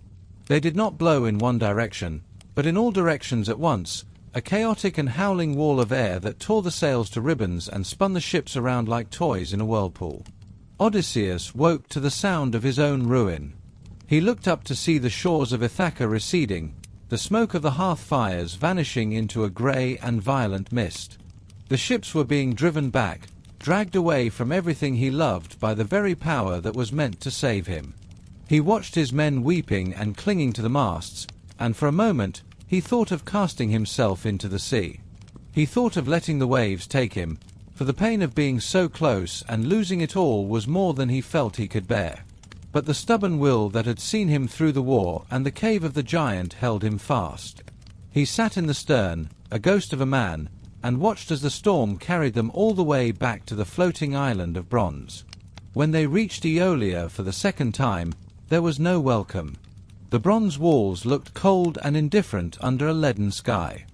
They did not blow in one direction, but in all directions at once, a chaotic and howling wall of air that tore the sails to ribbons and spun the ships around like toys in a whirlpool. Odysseus woke to the sound of his own ruin. He looked up to see the shores of Ithaca receding, the smoke of the hearth fires vanishing into a grey and violent mist. The ships were being driven back, dragged away from everything he loved by the very power that was meant to save him. He watched his men weeping and clinging to the masts, and for a moment he thought of casting himself into the sea. He thought of letting the waves take him, for the pain of being so close and losing it all was more than he felt he could bear. But the stubborn will that had seen him through the war and the cave of the giant held him fast. He sat in the stern, a ghost of a man, and watched as the storm carried them all the way back to the floating island of bronze. When they reached Aeolia for the second time, there was no welcome. The bronze walls looked cold and indifferent under a leaden sky.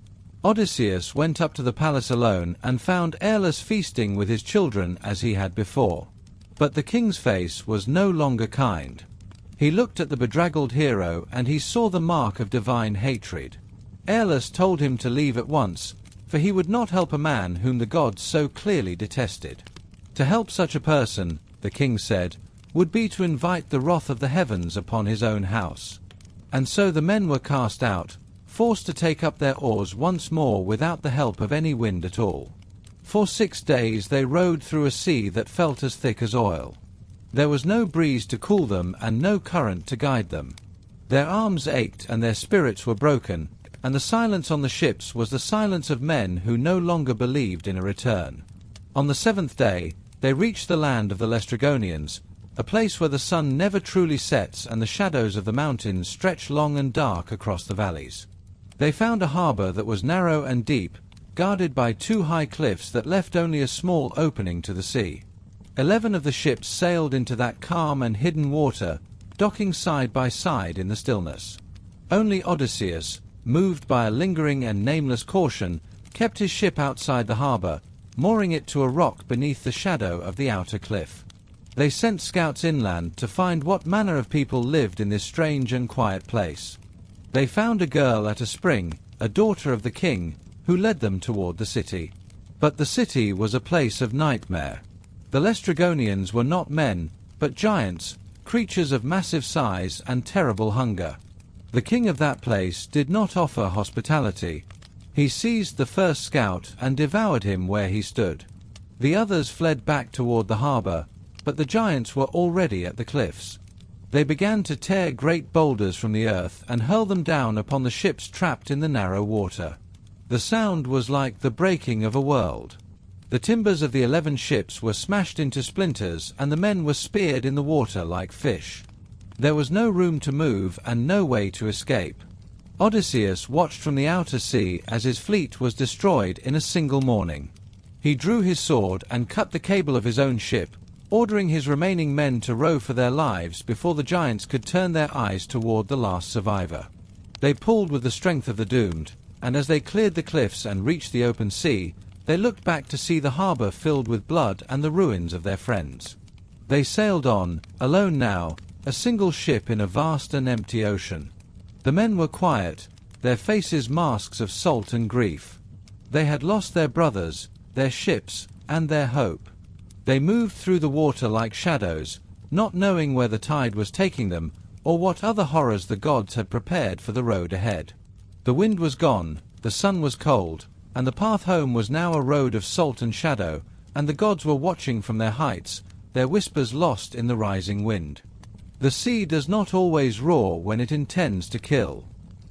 Odysseus went up to the palace alone and found Aeolus feasting with his children as he had before. But the king's face was no longer kind. He looked at the bedraggled hero and he saw the mark of divine hatred. Aeolus told him to leave at once, for he would not help a man whom the gods so clearly detested. To help such a person, the king said, would be to invite the wrath of the heavens upon his own house. And so the men were cast out, forced to take up their oars once more without the help of any wind at all. For 6 days they rowed through a sea that felt as thick as oil. There was no breeze to cool them and no current to guide them. Their arms ached and their spirits were broken, and the silence on the ships was the silence of men who no longer believed in a return. On the 7th day, they reached the land of the Laestrygonians, a place where the sun never truly sets and the shadows of the mountains stretch long and dark across the valleys. They found a harbour that was narrow and deep, guarded by 2 high cliffs that left only a small opening to the sea. 11 of the ships sailed into that calm and hidden water, docking side by side in the stillness. Only Odysseus, moved by a lingering and nameless caution, kept his ship outside the harbour, mooring it to a rock beneath the shadow of the outer cliff. They sent scouts inland to find what manner of people lived in this strange and quiet place. They found a girl at a spring, a daughter of the king, who led them toward the city. But the city was a place of nightmare. The Laestrygonians were not men, but giants, creatures of massive size and terrible hunger. The king of that place did not offer hospitality. He seized the first scout and devoured him where he stood. The others fled back toward the harbour, but the giants were already at the cliffs. They began to tear great boulders from the earth and hurl them down upon the ships trapped in the narrow water. The sound was like the breaking of a world. The timbers of the 11 ships were smashed into splinters and the men were speared in the water like fish. There was no room to move and no way to escape. Odysseus watched from the outer sea as his fleet was destroyed in a single morning. He drew his sword and cut the cable of his own ship, ordering his remaining men to row for their lives before the giants could turn their eyes toward the last survivor. They pulled with the strength of the doomed, and as they cleared the cliffs and reached the open sea, they looked back to see the harbor filled with blood and the ruins of their friends. They sailed on, alone now, a single ship in a vast and empty ocean. The men were quiet, their faces masks of salt and grief. They had lost their brothers, their ships, and their hope. They moved through the water like shadows, not knowing where the tide was taking them, or what other horrors the gods had prepared for the road ahead. The wind was gone, the sun was cold, and the path home was now a road of salt and shadow, and the gods were watching from their heights, their whispers lost in the rising wind. The sea does not always roar when it intends to kill.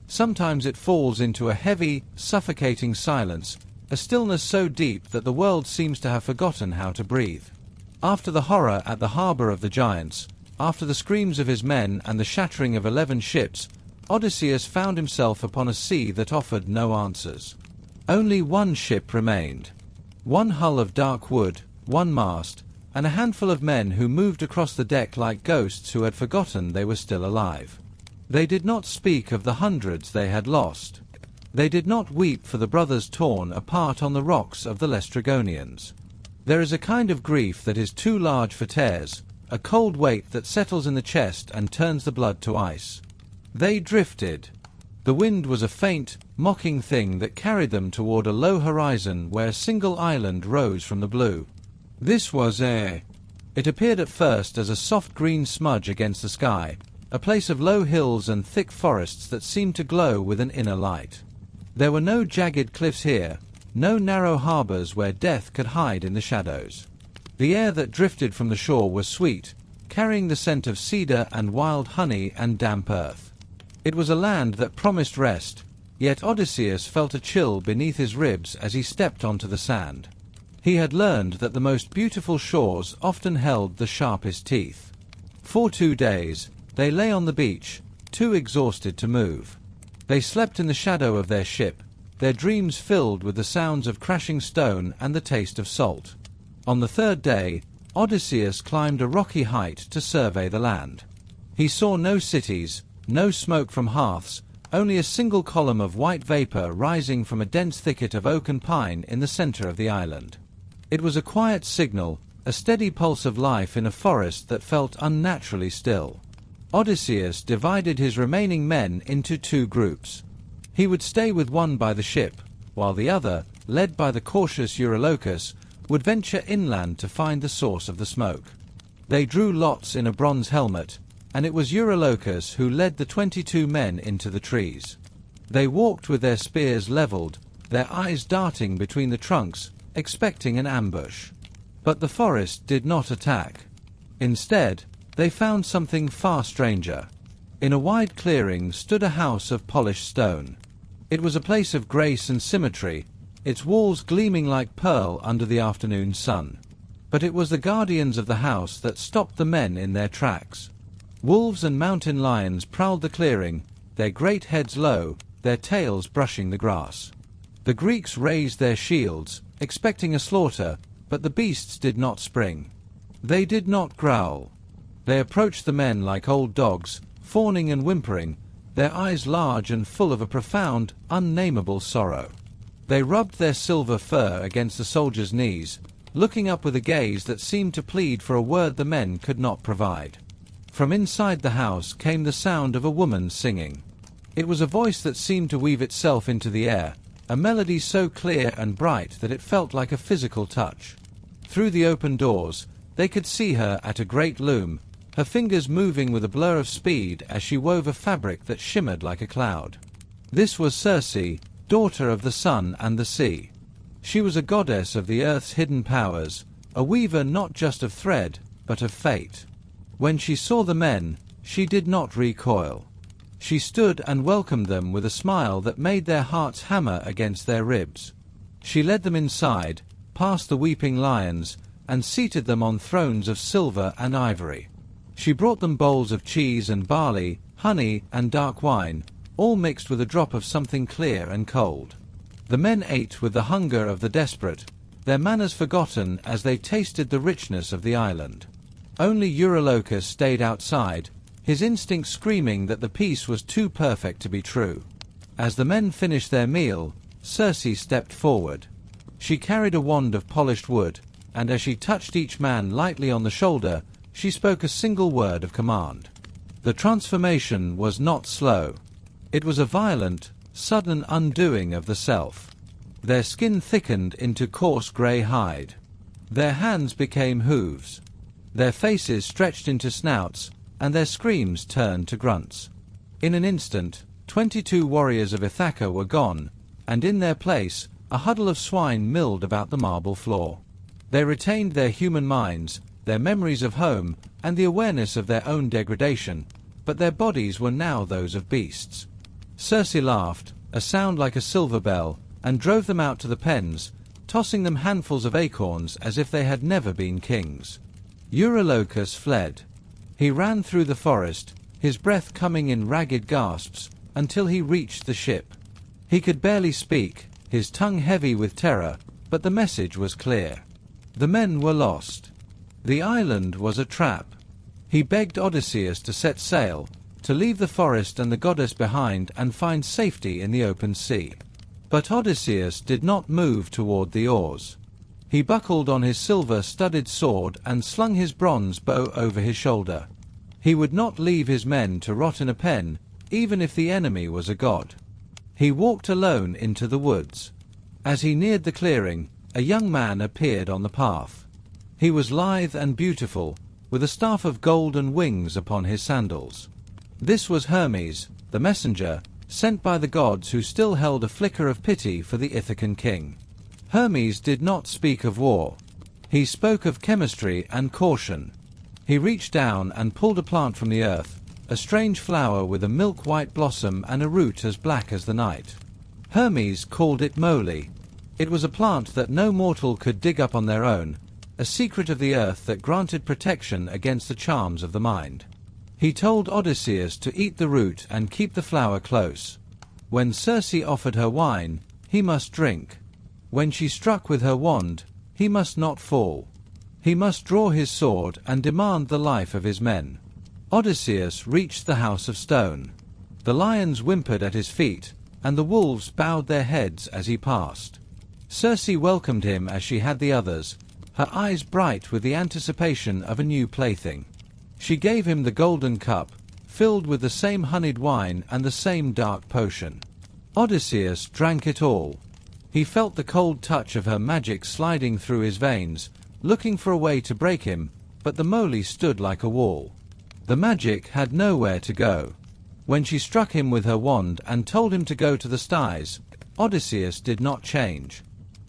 Sometimes it falls into a heavy, suffocating silence, a stillness so deep that the world seems to have forgotten how to breathe. After the horror at the harbor of the giants, after the screams of his men and the shattering of 11 ships, Odysseus found himself upon a sea that offered no answers. Only one ship remained. One hull of dark wood, one mast, and a handful of men who moved across the deck like ghosts who had forgotten they were still alive. They did not speak of the hundreds they had lost. They did not weep for the brothers torn apart on the rocks of the Laestrygonians. There is a kind of grief that is too large for tears, a cold weight that settles in the chest and turns the blood to ice. They drifted. The wind was a faint, mocking thing that carried them toward a low horizon where a single island rose from the blue. This was It appeared at first as a soft green smudge against the sky, a place of low hills and thick forests that seemed to glow with an inner light. There were no jagged cliffs here, no narrow harbors where death could hide in the shadows. The air that drifted from the shore was sweet, carrying the scent of cedar and wild honey and damp earth. It was a land that promised rest, yet Odysseus felt a chill beneath his ribs as he stepped onto the sand. He had learned that the most beautiful shores often held the sharpest teeth. For 2 days, they lay on the beach, too exhausted to move. They slept in the shadow of their ship, their dreams filled with the sounds of crashing stone and the taste of salt. On the 3rd day, Odysseus climbed a rocky height to survey the land. He saw no cities, no smoke from hearths, only a single column of white vapor rising from a dense thicket of oak and pine in the center of the island. It was a quiet signal, a steady pulse of life in a forest that felt unnaturally still. Odysseus divided his remaining men into 2 groups. He would stay with one by the ship, while the other, led by the cautious Eurylochus, would venture inland to find the source of the smoke. They drew lots in a bronze helmet, and it was Eurylochus who led the 22 men into the trees. They walked with their spears leveled, their eyes darting between the trunks, expecting an ambush. But the forest did not attack. Instead, they found something far stranger. In a wide clearing stood a house of polished stone. It was a place of grace and symmetry, its walls gleaming like pearl under the afternoon sun. But it was the guardians of the house that stopped the men in their tracks. Wolves and mountain lions prowled the clearing, their great heads low, their tails brushing the grass. The Greeks raised their shields, expecting a slaughter, but the beasts did not spring. They did not growl. They approached the men like old dogs, fawning and whimpering, their eyes large and full of a profound, unnameable sorrow. They rubbed their silver fur against the soldiers' knees, looking up with a gaze that seemed to plead for a word the men could not provide. From inside the house came the sound of a woman singing. It was a voice that seemed to weave itself into the air, a melody so clear and bright that it felt like a physical touch. Through the open doors, they could see her at a great loom, her fingers moving with a blur of speed as she wove a fabric that shimmered like a cloud. This was Circe, daughter of the sun and the sea. She was a goddess of the earth's hidden powers, a weaver not just of thread, but of fate. When she saw the men, she did not recoil. She stood and welcomed them with a smile that made their hearts hammer against their ribs. She led them inside, past the weeping lions, and seated them on thrones of silver and ivory. She brought them bowls of cheese and barley, honey and dark wine, all mixed with a drop of something clear and cold. The men ate with the hunger of the desperate, their manners forgotten as they tasted the richness of the island. Only Eurylochus stayed outside, his instinct screaming that the piece was too perfect to be true. As the men finished their meal, Circe stepped forward. She carried a wand of polished wood, and as she touched each man lightly on the shoulder, she spoke a single word of command. The transformation was not slow. It was a violent, sudden undoing of the self. Their skin thickened into coarse grey hide. Their hands became hooves. Their faces stretched into snouts, and their screams turned to grunts. In an instant, 22 warriors of Ithaca were gone, and in their place, a huddle of swine milled about the marble floor. They retained their human minds, their memories of home, and the awareness of their own degradation, but their bodies were now those of beasts. Circe laughed, a sound like a silver bell, and drove them out to the pens, tossing them handfuls of acorns as if they had never been kings. Eurylochus fled. He ran through the forest, his breath coming in ragged gasps, until he reached the ship. He could barely speak, his tongue heavy with terror, but the message was clear. The men were lost. The island was a trap. He begged Odysseus to set sail, to leave the forest and the goddess behind and find safety in the open sea. But Odysseus did not move toward the oars. He buckled on his silver-studded sword and slung his bronze bow over his shoulder. He would not leave his men to rot in a pen, even if the enemy was a god. He walked alone into the woods. As he neared the clearing, a young man appeared on the path. He was lithe and beautiful, with a staff of golden wings upon his sandals. This was Hermes, the messenger, sent by the gods who still held a flicker of pity for the Ithacan king. Hermes did not speak of war. He spoke of chemistry and caution. He reached down and pulled a plant from the earth, a strange flower with a milk-white blossom and a root as black as the night. Hermes called it moly. It was a plant that no mortal could dig up on their own, a secret of the earth that granted protection against the charms of the mind. He told Odysseus to eat the root and keep the flower close. When Circe offered her wine, he must drink. When she struck with her wand, he must not fall. He must draw his sword and demand the life of his men. Odysseus reached the house of stone. The lions whimpered at his feet, and the wolves bowed their heads as he passed. Circe welcomed him as she had the others, her eyes bright with the anticipation of a new plaything. She gave him the golden cup, filled with the same honeyed wine and the same dark potion. Odysseus drank it all. He felt the cold touch of her magic sliding through his veins, looking for a way to break him, but the moly stood like a wall. The magic had nowhere to go. When she struck him with her wand and told him to go to the styes, Odysseus did not change.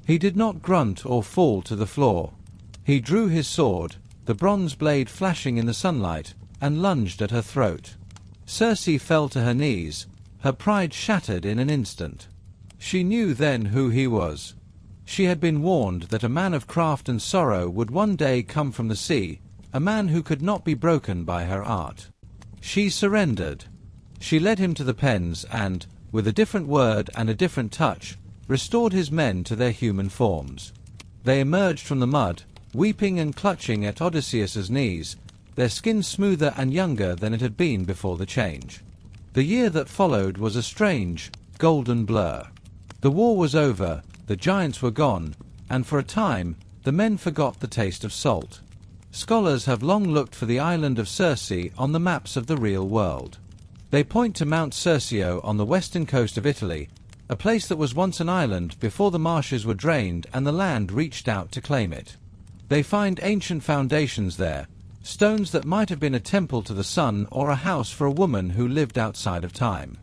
He did not grunt or fall to the floor. He drew his sword, the bronze blade flashing in the sunlight, and lunged at her throat. Circe fell to her knees, her pride shattered in an instant. She knew then who he was. She had been warned that a man of craft and sorrow would one day come from the sea, a man who could not be broken by her art. She surrendered. She led him to the pens and, with a different word and a different touch, restored his men to their human forms. They emerged from the mud, weeping and clutching at Odysseus's knees, their skin smoother and younger than it had been before the change. The year that followed was a strange, golden blur. The war was over, the giants were gone, and for a time, the men forgot the taste of salt. Scholars have long looked for the island of Circe on the maps of the real world. They point to Mount Circeo on the western coast of Italy, a place that was once an island before the marshes were drained and the land reached out to claim it. They find ancient foundations there, stones that might have been a temple to the sun or a house for a woman who lived outside of time.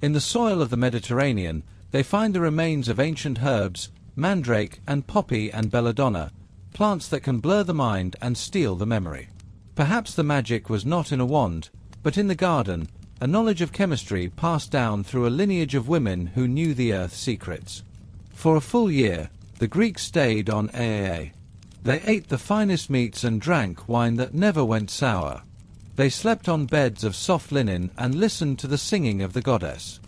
In the soil of the Mediterranean, they find the remains of ancient herbs, mandrake and poppy and belladonna, plants that can blur the mind and steal the memory. Perhaps the magic was not in a wand, but in the garden, a knowledge of chemistry passed down through a lineage of women who knew the earth's secrets. For a full year, the Greeks stayed on Aea. They ate the finest meats and drank wine that never went sour. They slept on beds of soft linen and listened to the singing of the goddess.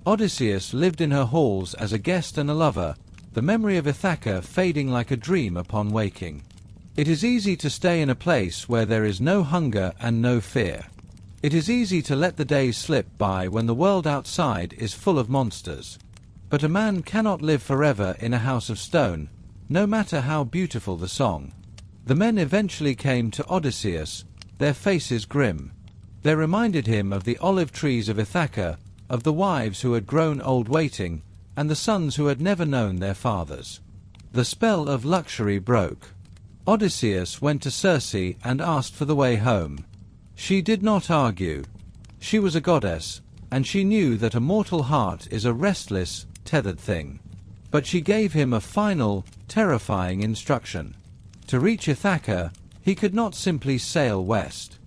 Odysseus lived in her halls as a guest and a lover, the memory of Ithaca fading like a dream upon waking. It is easy to stay in a place where there is no hunger and no fear. It is easy to let the days slip by when the world outside is full of monsters. But a man cannot live forever in a house of stone, no matter how beautiful the song. The men eventually came to Odysseus, their faces grim. They reminded him of the olive trees of Ithaca, of the wives who had grown old waiting, and the sons who had never known their fathers. The spell of luxury broke. Odysseus went to Circe and asked for the way home. She did not argue. She was a goddess, and she knew that a mortal heart is a restless, tethered thing. But she gave him a final, terrifying instruction. To reach Ithaca, he could not simply sail west.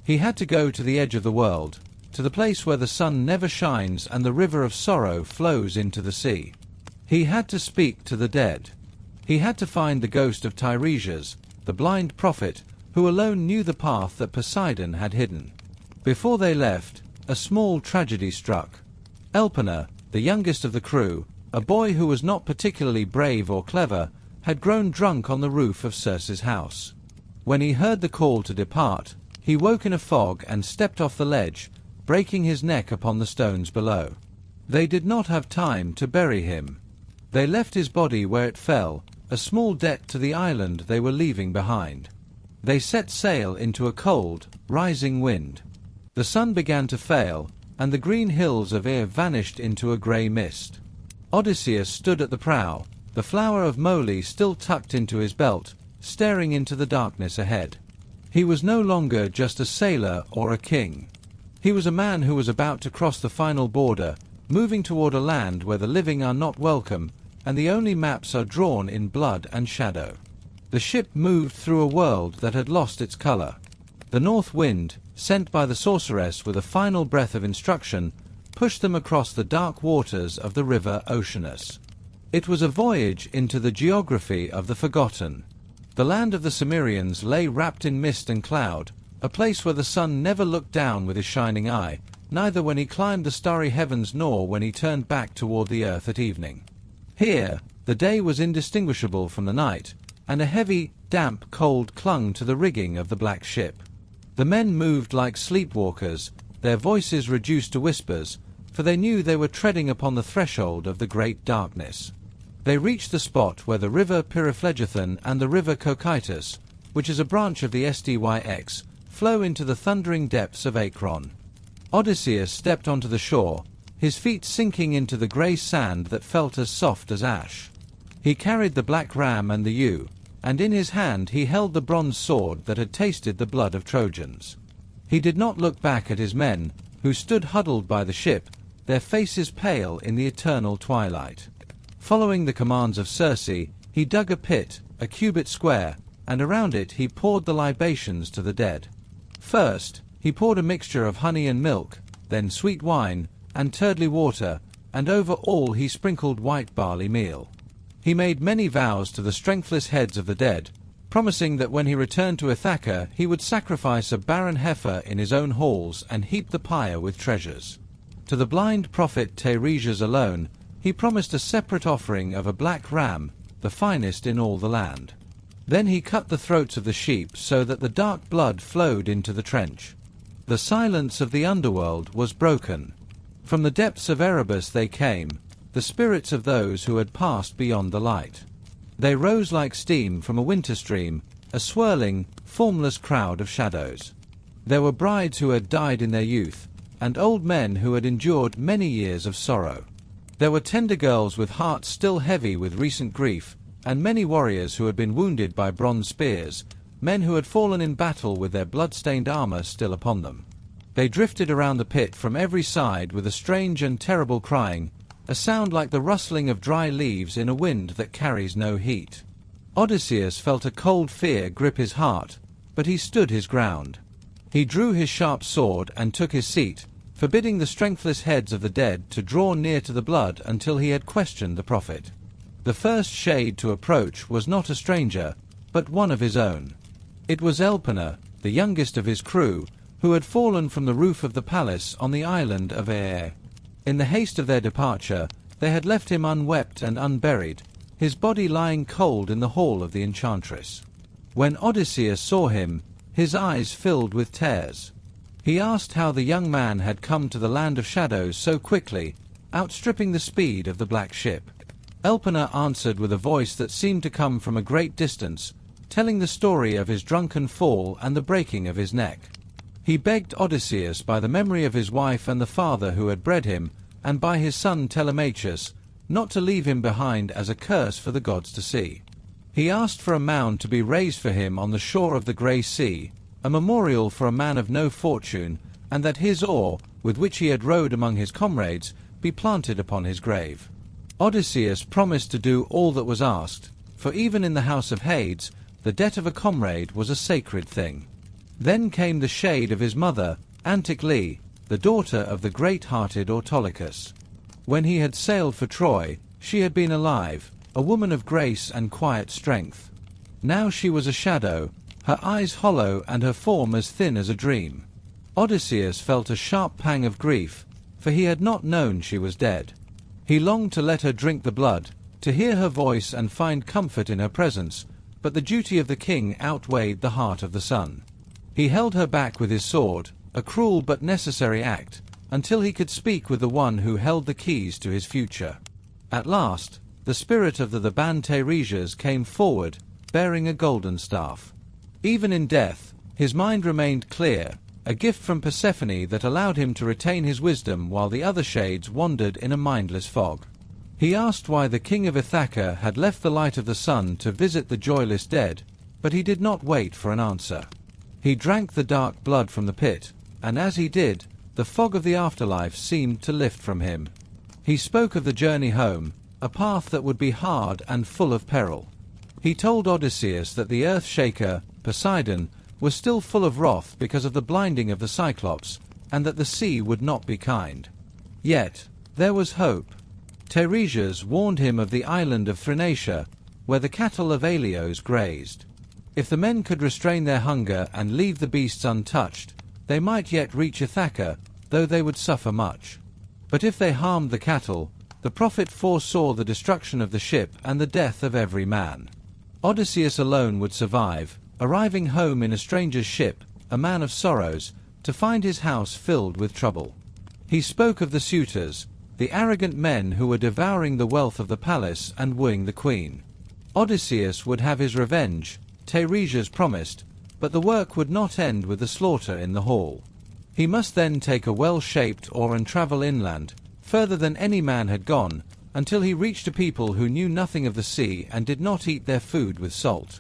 He had to go to the edge of the world, to the place where the sun never shines and the river of sorrow flows into the sea. He had to speak to the dead. He had to find the ghost of Tiresias, the blind prophet, who alone knew the path that Poseidon had hidden. Before they left, a small tragedy struck. Elpenor, the youngest of the crew, a boy who was not particularly brave or clever, had grown drunk on the roof of Circe's house. When he heard the call to depart, he woke in a fog and stepped off the ledge, breaking his neck upon the stones below. They did not have time to bury him. They left his body where it fell, a small debt to the island they were leaving behind. They set sail into a cold, rising wind. The sun began to fail, and the green hills of Ire vanished into a grey mist. Odysseus stood at the prow, the flower of moly still tucked into his belt, staring into the darkness ahead. He was no longer just a sailor or a king. He was a man who was about to cross the final border, moving toward a land where the living are not welcome, and the only maps are drawn in blood and shadow. The ship moved through a world that had lost its color. The north wind, sent by the sorceress with a final breath of instruction, pushed them across the dark waters of the river Oceanus. It was a voyage into the geography of the forgotten. The land of the Cimmerians lay wrapped in mist and cloud, a place where the sun never looked down with his shining eye, neither when he climbed the starry heavens nor when he turned back toward the earth at evening. Here, the day was indistinguishable from the night, and a heavy, damp cold clung to the rigging of the black ship. The men moved like sleepwalkers, their voices reduced to whispers, for they knew they were treading upon the threshold of the great darkness. They reached the spot where the river Pyriphlegethon and the river Cocytus, which is a branch of the Styx, flow into the thundering depths of Acron. Odysseus stepped onto the shore, his feet sinking into the grey sand that felt as soft as ash. He carried the black ram and the ewe, and in his hand he held the bronze sword that had tasted the blood of Trojans. He did not look back at his men, who stood huddled by the ship, their faces pale in the eternal twilight. Following the commands of Circe, he dug a pit, a cubit square, and around it he poured the libations to the dead. First, he poured a mixture of honey and milk, then sweet wine, and turdly water, and over all he sprinkled white barley meal. He made many vows to the strengthless heads of the dead, promising that when he returned to Ithaca he would sacrifice a barren heifer in his own halls and heap the pyre with treasures. To the blind prophet Tiresias alone, he promised a separate offering of a black ram, the finest in all the land. Then he cut the throats of the sheep so that the dark blood flowed into the trench. The silence of the underworld was broken. From the depths of Erebus they came, the spirits of those who had passed beyond the light. They rose like steam from a winter stream, a swirling, formless crowd of shadows. There were brides who had died in their youth, and old men who had endured many years of sorrow. There were tender girls with hearts still heavy with recent grief, and many warriors who had been wounded by bronze spears, men who had fallen in battle with their blood-stained armor still upon them. They drifted around the pit from every side with a strange and terrible crying, a sound like the rustling of dry leaves in a wind that carries no heat. Odysseus felt a cold fear grip his heart, but he stood his ground. He drew his sharp sword and took his seat, forbidding the strengthless heads of the dead to draw near to the blood until he had questioned the prophet. The first shade to approach was not a stranger, but one of his own. It was Elpenor, the youngest of his crew, who had fallen from the roof of the palace on the island of Ire. In the haste of their departure, they had left him unwept and unburied, his body lying cold in the hall of the enchantress. When Odysseus saw him, his eyes filled with tears. He asked how the young man had come to the land of shadows so quickly, outstripping the speed of the black ship. Elpenor answered with a voice that seemed to come from a great distance, telling the story of his drunken fall and the breaking of his neck. He begged Odysseus by the memory of his wife and the father who had bred him, and by his son Telemachus, not to leave him behind as a curse for the gods to see. He asked for a mound to be raised for him on the shore of the grey sea, a memorial for a man of no fortune, and that his oar, with which he had rowed among his comrades, be planted upon his grave. Odysseus promised to do all that was asked, for even in the house of Hades, the debt of a comrade was a sacred thing. Then came the shade of his mother, Anticle, the daughter of the great-hearted Autolycus. When he had sailed for Troy, she had been alive, a woman of grace and quiet strength. Now she was a shadow, her eyes hollow and her form as thin as a dream. Odysseus felt a sharp pang of grief, for he had not known she was dead. He longed to let her drink the blood, to hear her voice and find comfort in her presence, but the duty of the king outweighed the heart of the son. He held her back with his sword, a cruel but necessary act, until he could speak with the one who held the keys to his future. At last, the spirit of the Theban Teiresias came forward, bearing a golden staff. Even in death, his mind remained clear, a gift from Persephone that allowed him to retain his wisdom while the other shades wandered in a mindless fog. He asked why the king of Ithaca had left the light of the sun to visit the joyless dead, but he did not wait for an answer. He drank the dark blood from the pit, and as he did, the fog of the afterlife seemed to lift from him. He spoke of the journey home, a path that would be hard and full of peril. He told Odysseus that the earth-shaker, Poseidon, was still full of wrath because of the blinding of the Cyclops, and that the sea would not be kind. Yet, there was hope. Teiresias warned him of the island of Thrinacia, where the cattle of Ilios grazed. If the men could restrain their hunger and leave the beasts untouched, they might yet reach Ithaca, though they would suffer much. But if they harmed the cattle, the prophet foresaw the destruction of the ship and the death of every man. Odysseus alone would survive, arriving home in a stranger's ship, a man of sorrows, to find his house filled with trouble. He spoke of the suitors, the arrogant men who were devouring the wealth of the palace and wooing the queen. Odysseus would have his revenge, Teiresias promised, but the work would not end with the slaughter in the hall. He must then take a well-shaped oar and travel inland, further than any man had gone, until he reached a people who knew nothing of the sea and did not eat their food with salt.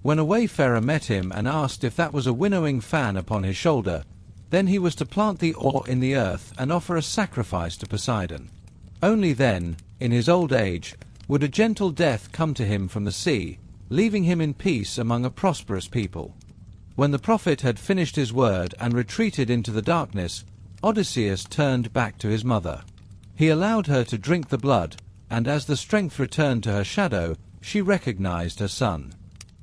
When a wayfarer met him and asked if that was a winnowing fan upon his shoulder, then he was to plant the oar in the earth and offer a sacrifice to Poseidon. Only then, in his old age, would a gentle death come to him from the sea, leaving him in peace among a prosperous people. When the prophet had finished his word and retreated into the darkness, Odysseus turned back to his mother. He allowed her to drink the blood, and as the strength returned to her shadow, she recognized her son.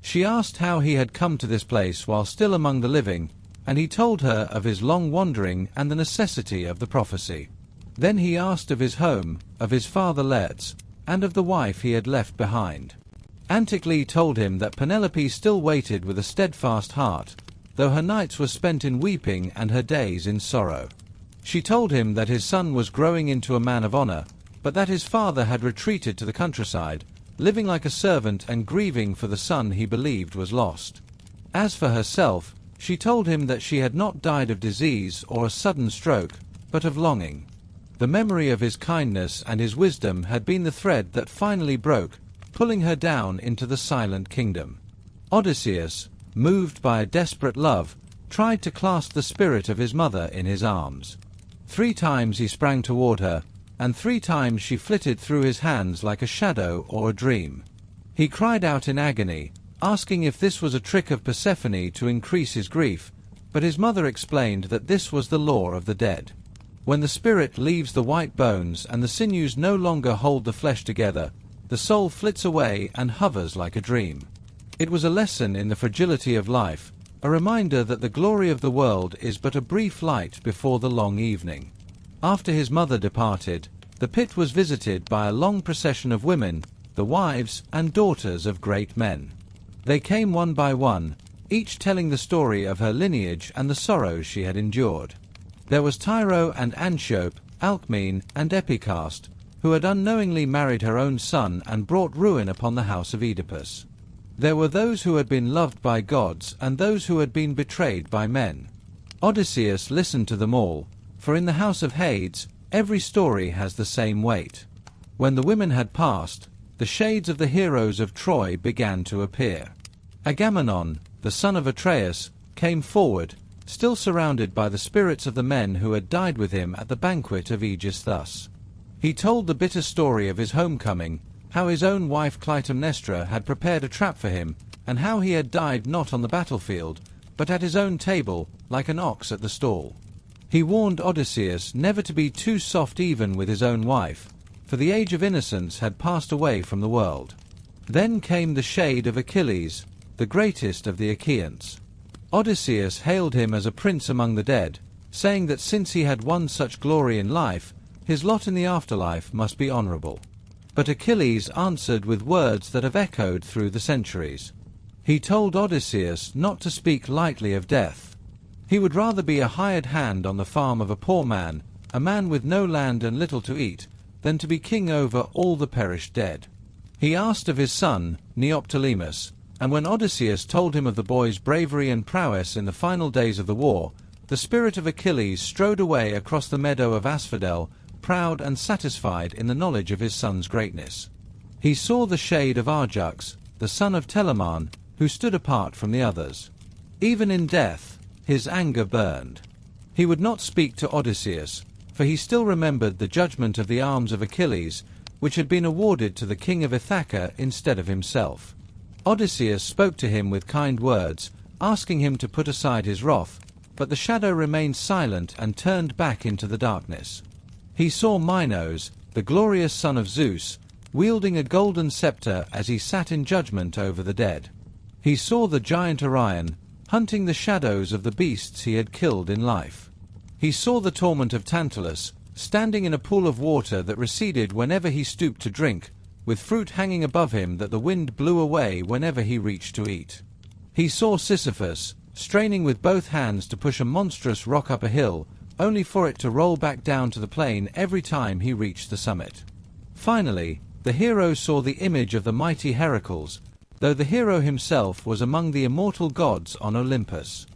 She asked how he had come to this place while still among the living, and he told her of his long wandering and the necessity of the prophecy. Then he asked of his home, of his father Laertes, and of the wife he had left behind. Anticle told him that Penelope still waited with a steadfast heart, though her nights were spent in weeping and her days in sorrow. She told him that his son was growing into a man of honor, but that his father had retreated to the countryside, living like a servant and grieving for the son he believed was lost. As for herself, she told him that she had not died of disease or a sudden stroke, but of longing. The memory of his kindness and his wisdom had been the thread that finally broke, pulling her down into the silent kingdom. Odysseus, moved by a desperate love, tried to clasp the spirit of his mother in his arms. 3 times he sprang toward her, and 3 times she flitted through his hands like a shadow or a dream. He cried out in agony, asking if this was a trick of Persephone to increase his grief, but his mother explained that this was the law of the dead. When the spirit leaves the white bones and the sinews no longer hold the flesh together, the soul flits away and hovers like a dream. It was a lesson in the fragility of life, a reminder that the glory of the world is but a brief light before the long evening. After his mother departed, the pit was visited by a long procession of women, the wives and daughters of great men. They came one by one, each telling the story of her lineage and the sorrows she had endured. There was Tyro and Antiope, Alcmene and Epicast, who had unknowingly married her own son and brought ruin upon the house of Oedipus. There were those who had been loved by gods and those who had been betrayed by men. Odysseus listened to them all, for in the house of Hades, every story has the same weight. When the women had passed, the shades of the heroes of Troy began to appear. Agamemnon, the son of Atreus, came forward, still surrounded by the spirits of the men who had died with him at the banquet of Aegis thus. He told the bitter story of his homecoming, how his own wife Clytemnestra had prepared a trap for him, and how he had died not on the battlefield, but at his own table, like an ox at the stall. He warned Odysseus never to be too soft even with his own wife, for the age of innocence had passed away from the world. Then came the shade of Achilles, the greatest of the Achaeans. Odysseus hailed him as a prince among the dead, saying that since he had won such glory in life, his lot in the afterlife must be honorable. But Achilles answered with words that have echoed through the centuries. He told Odysseus not to speak lightly of death. He would rather be a hired hand on the farm of a man with no land and little to eat, than to be king over all the perished dead. He asked of his son, Neoptolemus, and when Odysseus told him of the boy's bravery and prowess in the final days of the war, the spirit of Achilles strode away across the meadow of Asphodel, proud and satisfied in the knowledge of his son's greatness. He saw the shade of Arjux, the son of Telamon, who stood apart from the others. Even in death, his anger burned. He would not speak to Odysseus, for he still remembered the judgment of the arms of Achilles, which had been awarded to the king of Ithaca instead of himself. Odysseus spoke to him with kind words, asking him to put aside his wrath, but the shadow remained silent and turned back into the darkness. He saw Minos, the glorious son of Zeus, wielding a golden scepter as he sat in judgment over the dead. He saw the giant Orion, hunting the shadows of the beasts he had killed in life. He saw the torment of Tantalus, standing in a pool of water that receded whenever he stooped to drink, with fruit hanging above him that the wind blew away whenever he reached to eat. He saw Sisyphus, straining with both hands to push a monstrous rock up a hill, only for it to roll back down to the plain every time he reached the summit. Finally, the hero saw the image of the mighty Heracles, though the hero himself was among the immortal gods on Olympus.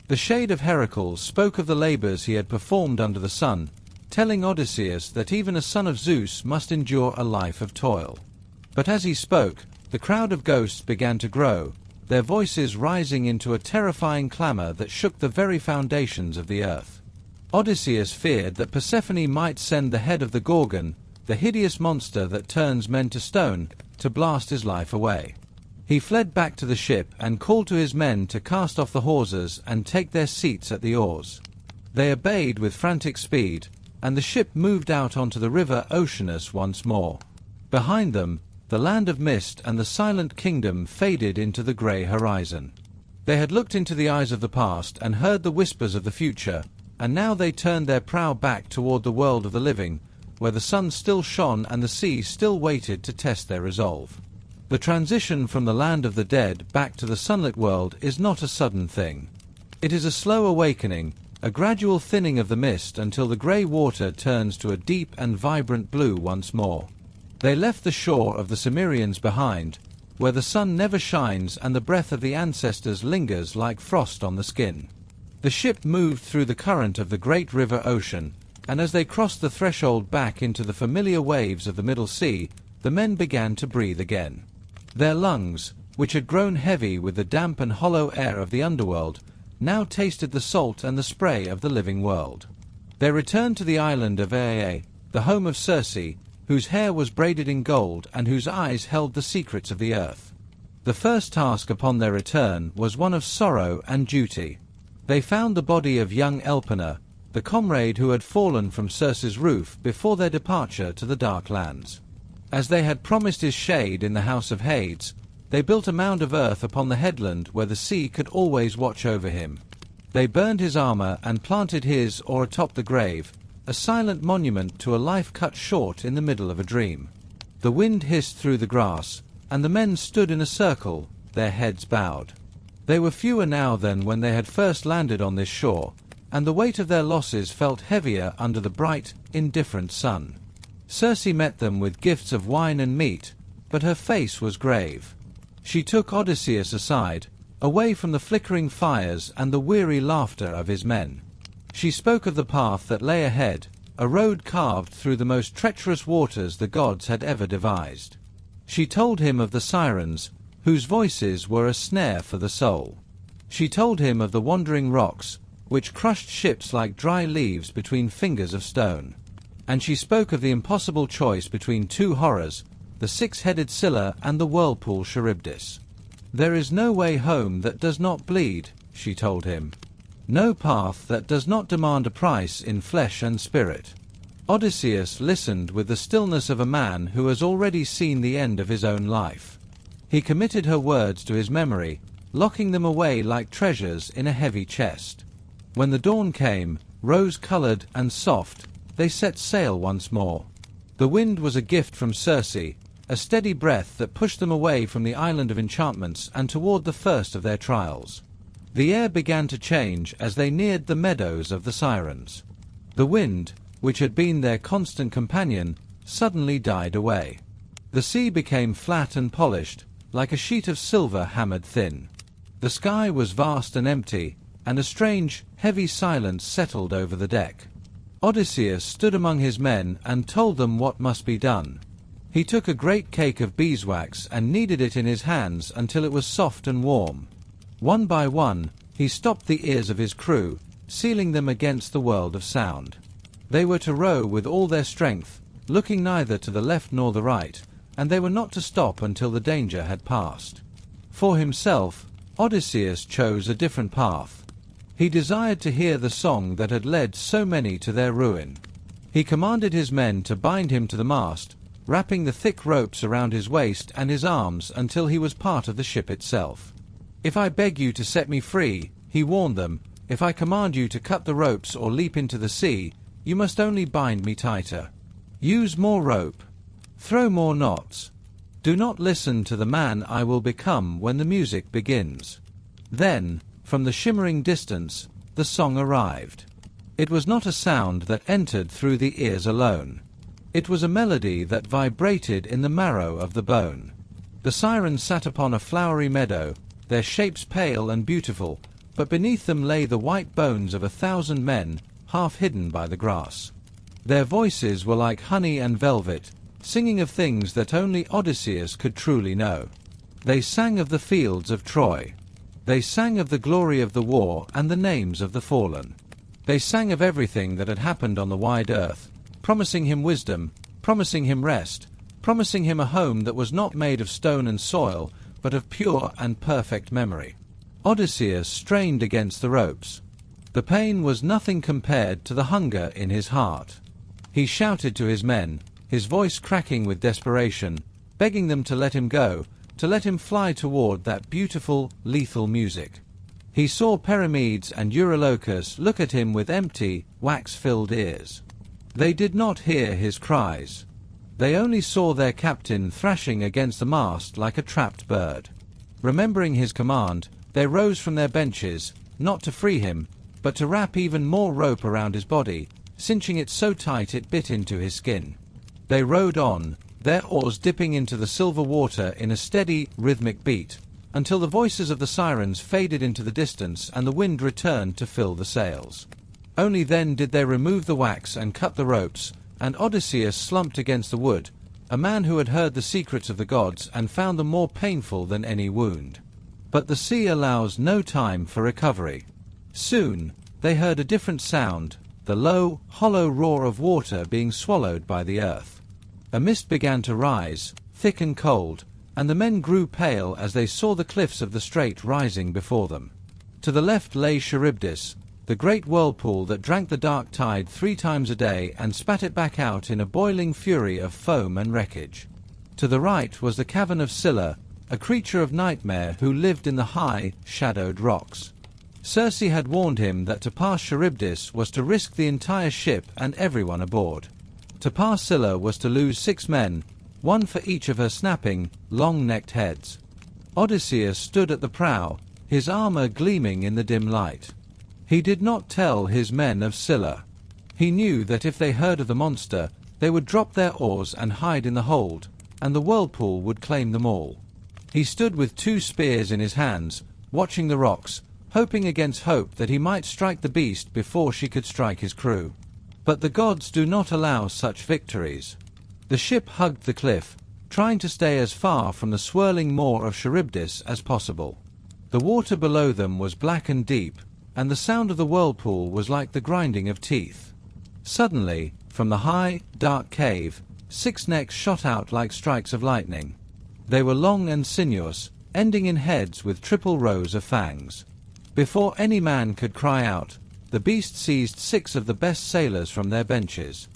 The shade of Heracles spoke of the labors he had performed under the sun, telling Odysseus that even a son of Zeus must endure a life of toil. But as he spoke, the crowd of ghosts began to grow, their voices rising into a terrifying clamor that shook the very foundations of the earth. Odysseus feared that Persephone might send the head of the Gorgon, the hideous monster that turns men to stone, to blast his life away. He fled back to the ship and called to his men to cast off the hawsers and take their seats at the oars. They obeyed with frantic speed, and the ship moved out onto the river Oceanus once more. Behind them, the land of mist and the silent kingdom faded into the grey horizon. They had looked into the eyes of the past and heard the whispers of the future, and now they turned their prow back toward the world of the living, where the sun still shone and the sea still waited to test their resolve. The transition from the land of the dead back to the sunlit world is not a sudden thing. It is a slow awakening, a gradual thinning of the mist until the grey water turns to a deep and vibrant blue once more. They left the shore of the Cimmerians behind, where the sun never shines and the breath of the ancestors lingers like frost on the skin. The ship moved through the current of the great river ocean, and as they crossed the threshold back into the familiar waves of the Middle Sea, the men began to breathe again. Their lungs, which had grown heavy with the damp and hollow air of the underworld, now tasted the salt and the spray of the living world. They returned to the island of Aea, the home of Circe, whose hair was braided in gold and whose eyes held the secrets of the earth. The first task upon their return was one of sorrow and duty. They found the body of young Elpenor, the comrade who had fallen from Circe's roof before their departure to the dark lands. As they had promised his shade in the house of Hades, they built a mound of earth upon the headland where the sea could always watch over him. They burned his armor and planted his or atop the grave, a silent monument to a life cut short in the middle of a dream. The wind hissed through the grass, and the men stood in a circle, their heads bowed. They were fewer now than when they had first landed on this shore, and the weight of their losses felt heavier under the bright, indifferent sun. Circe met them with gifts of wine and meat, but her face was grave. She took Odysseus aside, away from the flickering fires and the weary laughter of his men. She spoke of the path that lay ahead, a road carved through the most treacherous waters the gods had ever devised. She told him of the Sirens, whose voices were a snare for the soul. She told him of the wandering rocks, which crushed ships like dry leaves between fingers of stone. And she spoke of the impossible choice between two horrors, the six-headed Scylla and the whirlpool Charybdis. There is no way home that does not bleed, she told him. No path that does not demand a price in flesh and spirit. Odysseus listened with the stillness of a man who has already seen the end of his own life. He committed her words to his memory, locking them away like treasures in a heavy chest. When the dawn came, rose-colored and soft, they set sail once more. The wind was a gift from Circe, a steady breath that pushed them away from the island of enchantments and toward the first of their trials. The air began to change as they neared the meadows of the Sirens. The wind, which had been their constant companion, suddenly died away. The sea became flat and polished, like a sheet of silver hammered thin. The sky was vast and empty, and a strange, heavy silence settled over the deck. Odysseus stood among his men and told them what must be done. He took a great cake of beeswax and kneaded it in his hands until it was soft and warm. One by one, he stopped the ears of his crew, sealing them against the world of sound. They were to row with all their strength, looking neither to the left nor the right, and they were not to stop until the danger had passed. For himself, Odysseus chose a different path. He desired to hear the song that had led so many to their ruin. He commanded his men to bind him to the mast, wrapping the thick ropes around his waist and his arms until he was part of the ship itself. "If I beg you to set me free," he warned them, "if I command you to cut the ropes or leap into the sea, you must only bind me tighter. Use more rope. Throw more knots. Do not listen to the man I will become when the music begins." Then, from the shimmering distance, the song arrived. It was not a sound that entered through the ears alone. It was a melody that vibrated in the marrow of the bone. The Sirens sat upon a flowery meadow, their shapes pale and beautiful, but beneath them lay the white bones of 1,000 men, half hidden by the grass. Their voices were like honey and velvet, singing of things that only Odysseus could truly know. They sang of the fields of Troy. They sang of the glory of the war and the names of the fallen. They sang of everything that had happened on the wide earth, promising him wisdom, promising him rest, promising him a home that was not made of stone and soil, but of pure and perfect memory. Odysseus strained against the ropes. The pain was nothing compared to the hunger in his heart. He shouted to his men, his voice cracking with desperation, begging them to let him go, to let him fly toward that beautiful, lethal music. He saw Perimedes and Eurylochus look at him with empty, wax-filled ears. They did not hear his cries. They only saw their captain thrashing against the mast like a trapped bird. Remembering his command, they rose from their benches, not to free him, but to wrap even more rope around his body, cinching it so tight it bit into his skin. They rowed on, their oars dipping into the silver water in a steady, rhythmic beat, until the voices of the Sirens faded into the distance and the wind returned to fill the sails. Only then did they remove the wax and cut the ropes, and Odysseus slumped against the wood, a man who had heard the secrets of the gods and found them more painful than any wound. But the sea allows no time for recovery. Soon, they heard a different sound, the low, hollow roar of water being swallowed by the earth. A mist began to rise, thick and cold, and the men grew pale as they saw the cliffs of the strait rising before them. To the left lay Charybdis, the great whirlpool that drank the dark tide 3 times a day and spat it back out in a boiling fury of foam and wreckage. To the right was the cavern of Scylla, a creature of nightmare who lived in the high, shadowed rocks. Circe had warned him that to pass Charybdis was to risk the entire ship and everyone aboard. To pass Scylla was to lose 6 men, 1 for each of her snapping, long-necked heads. Odysseus stood at the prow, his armor gleaming in the dim light. He did not tell his men of Scylla. He knew that if they heard of the monster, they would drop their oars and hide in the hold, and the whirlpool would claim them all. He stood with 2 spears in his hands, watching the rocks, hoping against hope that he might strike the beast before she could strike his crew. But the gods do not allow such victories. The ship hugged the cliff, trying to stay as far from the swirling maw of Charybdis as possible. The water below them was black and deep, and the sound of the whirlpool was like the grinding of teeth. Suddenly, from the high, dark cave, 6 necks shot out like strikes of lightning. They were long and sinuous, ending in heads with triple rows of fangs. Before any man could cry out, the beast seized 6 of the best sailors from their benches.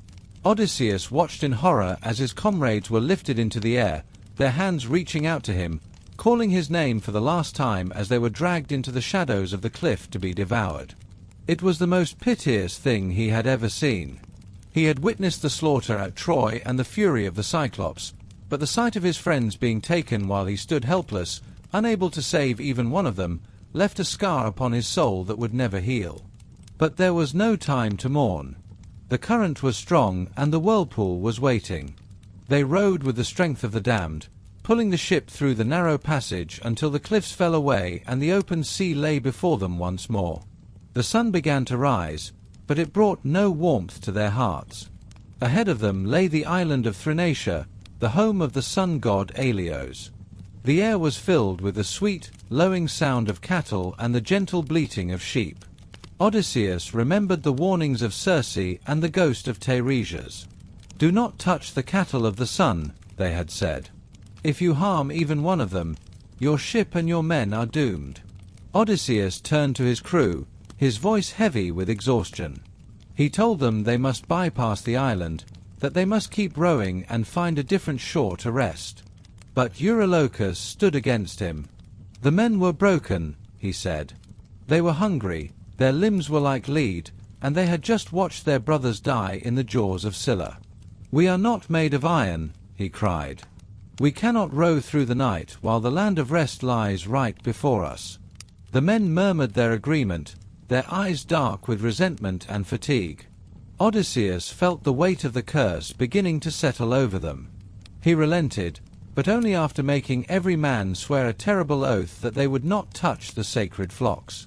Odysseus watched in horror as his comrades were lifted into the air, their hands reaching out to him, calling his name for the last time as they were dragged into the shadows of the cliff to be devoured. It was the most piteous thing he had ever seen. He had witnessed the slaughter at Troy and the fury of the Cyclops, but the sight of his friends being taken while he stood helpless, unable to save even one of them, left a scar upon his soul that would never heal. But there was no time to mourn. The current was strong and the whirlpool was waiting. They rowed with the strength of the damned, pulling the ship through the narrow passage until the cliffs fell away and the open sea lay before them once more. The sun began to rise, but it brought no warmth to their hearts. Ahead of them lay the island of Thrinacia, the home of the sun god Helios. The air was filled with the sweet, lowing sound of cattle and the gentle bleating of sheep. Odysseus remembered the warnings of Circe and the ghost of Teiresias. "Do not touch the cattle of the sun," they had said. "If you harm even one of them, your ship and your men are doomed." Odysseus turned to his crew, his voice heavy with exhaustion. He told them they must bypass the island, that they must keep rowing and find a different shore to rest. But Eurylochus stood against him. The men were broken, he said. They were hungry, their limbs were like lead, and they had just watched their brothers die in the jaws of Scylla. "We are not made of iron," he cried. "We cannot row through the night while the land of rest lies right before us." The men murmured their agreement, their eyes dark with resentment and fatigue. Odysseus felt the weight of the curse beginning to settle over them. He relented, but only after making every man swear a terrible oath that they would not touch the sacred flocks.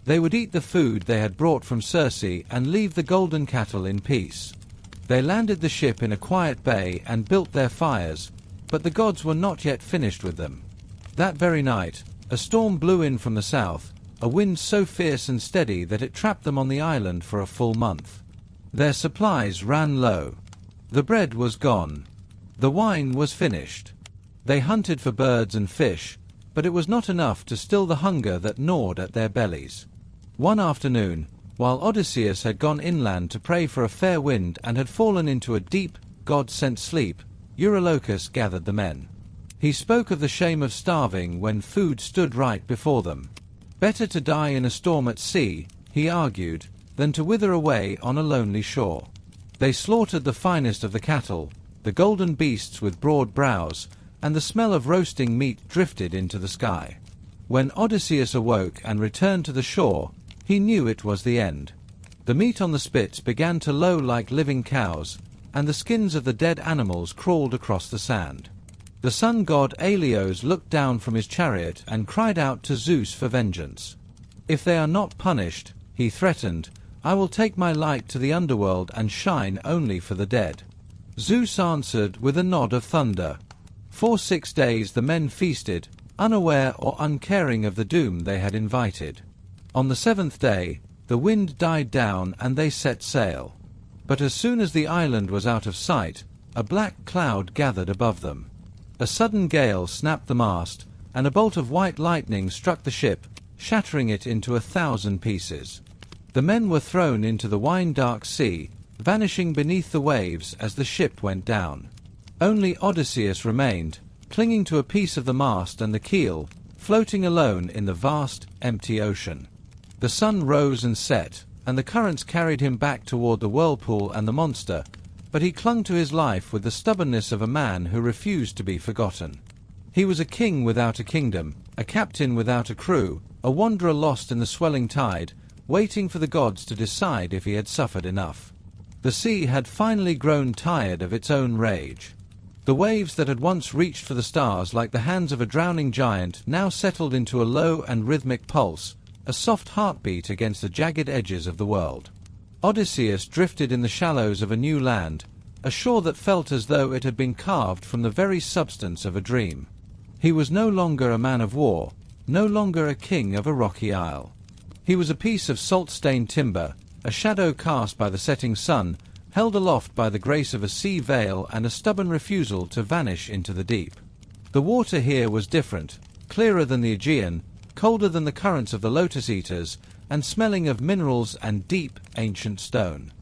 They would eat the food they had brought from Circe and leave the golden cattle in peace. They landed the ship in a quiet bay and built their fires, but the gods were not yet finished with them. That very night, a storm blew in from the south, a wind so fierce and steady that it trapped them on the island for a full month. Their supplies ran low. The bread was gone. The wine was finished. They hunted for birds and fish, but it was not enough to still the hunger that gnawed at their bellies. One afternoon, while Odysseus had gone inland to pray for a fair wind and had fallen into a deep, God-sent sleep, Eurylochus gathered the men. He spoke of the shame of starving when food stood right before them. Better to die in a storm at sea, he argued, than to wither away on a lonely shore. They slaughtered the finest of the cattle, the golden beasts with broad brows, and the smell of roasting meat drifted into the sky. When Odysseus awoke and returned to the shore, he knew it was the end. The meat on the spits began to low like living cows, and the skins of the dead animals crawled across the sand. The sun god Helios looked down from his chariot and cried out to Zeus for vengeance. "If they are not punished," he threatened, "I will take my light to the underworld and shine only for the dead." Zeus answered with a nod of thunder. For 6 days the men feasted, unaware or uncaring of the doom they had invited. On the 7th day, the wind died down and they set sail. But as soon as the island was out of sight, a black cloud gathered above them. A sudden gale snapped the mast, and a bolt of white lightning struck the ship, shattering it into 1,000 pieces. The men were thrown into the wine-dark sea, vanishing beneath the waves as the ship went down. Only Odysseus remained, clinging to a piece of the mast and the keel, floating alone in the vast, empty ocean. The sun rose and set, and the currents carried him back toward the whirlpool and the monster, but he clung to his life with the stubbornness of a man who refused to be forgotten. He was a king without a kingdom, a captain without a crew, a wanderer lost in the swelling tide, waiting for the gods to decide if he had suffered enough. The sea had finally grown tired of its own rage. The waves that had once reached for the stars like the hands of a drowning giant now settled into a low and rhythmic pulse, a soft heartbeat against the jagged edges of the world. Odysseus drifted in the shallows of a new land, a shore that felt as though it had been carved from the very substance of a dream. He was no longer a man of war, no longer a king of a rocky isle. He was a piece of salt-stained timber, a shadow cast by the setting sun, held aloft by the grace of a sea veil and a stubborn refusal to vanish into the deep. The water here was different, clearer than the Aegean, colder than the currents of the Lotus Eaters, and smelling of minerals and deep, ancient stone.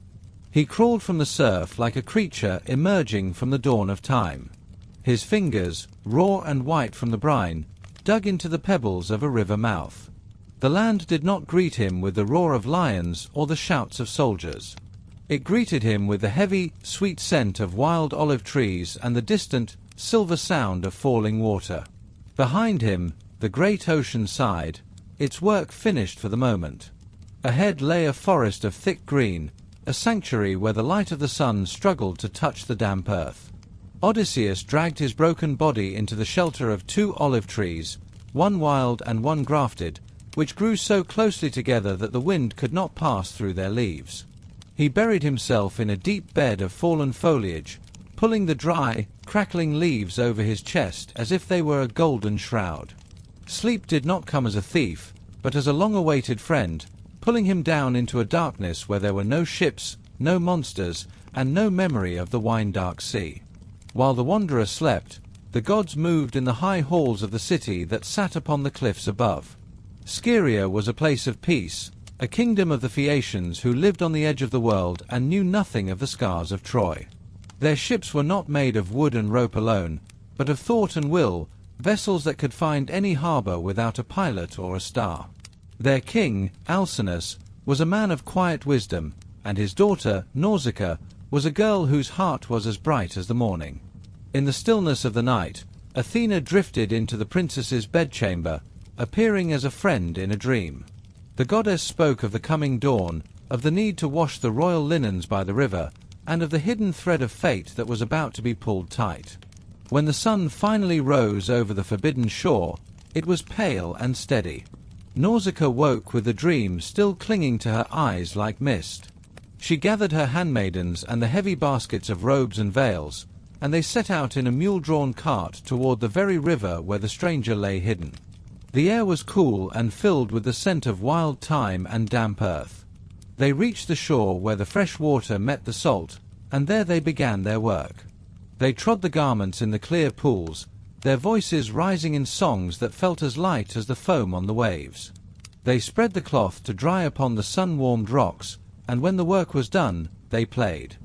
He crawled from the surf like a creature emerging from the dawn of time. His fingers, raw and white from the brine, dug into the pebbles of a river mouth. The land did not greet him with the roar of lions or the shouts of soldiers. It greeted him with the heavy, sweet scent of wild olive trees and the distant, silver sound of falling water. Behind him, the great ocean sighed, its work finished for the moment. Ahead lay a forest of thick green, a sanctuary where the light of the sun struggled to touch the damp earth. Odysseus dragged his broken body into the shelter of 2 olive trees, one wild and one grafted, which grew so closely together that the wind could not pass through their leaves. He buried himself in a deep bed of fallen foliage, pulling the dry, crackling leaves over his chest as if they were a golden shroud. Sleep did not come as a thief, but as a long-awaited friend, pulling him down into a darkness where there were no ships, no monsters, and no memory of the wine-dark sea. While the wanderer slept, the gods moved in the high halls of the city that sat upon the cliffs above. Scheria was a place of peace, a kingdom of the Phaeacians who lived on the edge of the world and knew nothing of the scars of Troy. Their ships were not made of wood and rope alone, but of thought and will, vessels that could find any harbor without a pilot or a star. Their king, Alcinous, was a man of quiet wisdom, and his daughter, Nausicaa, was a girl whose heart was as bright as the morning. In the stillness of the night, Athena drifted into the princess's bedchamber, appearing as a friend in a dream. The goddess spoke of the coming dawn, of the need to wash the royal linens by the river, and of the hidden thread of fate that was about to be pulled tight. When the sun finally rose over the forbidden shore, it was pale and steady. Nausicaa woke with the dream still clinging to her eyes like mist. She gathered her handmaidens and the heavy baskets of robes and veils, and they set out in a mule-drawn cart toward the very river where the stranger lay hidden. The air was cool and filled with the scent of wild thyme and damp earth. They reached the shore where the fresh water met the salt, and there they began their work. They trod the garments in the clear pools, their voices rising in songs that felt as light as the foam on the waves. They spread the cloth to dry upon the sun-warmed rocks, and when the work was done, they played.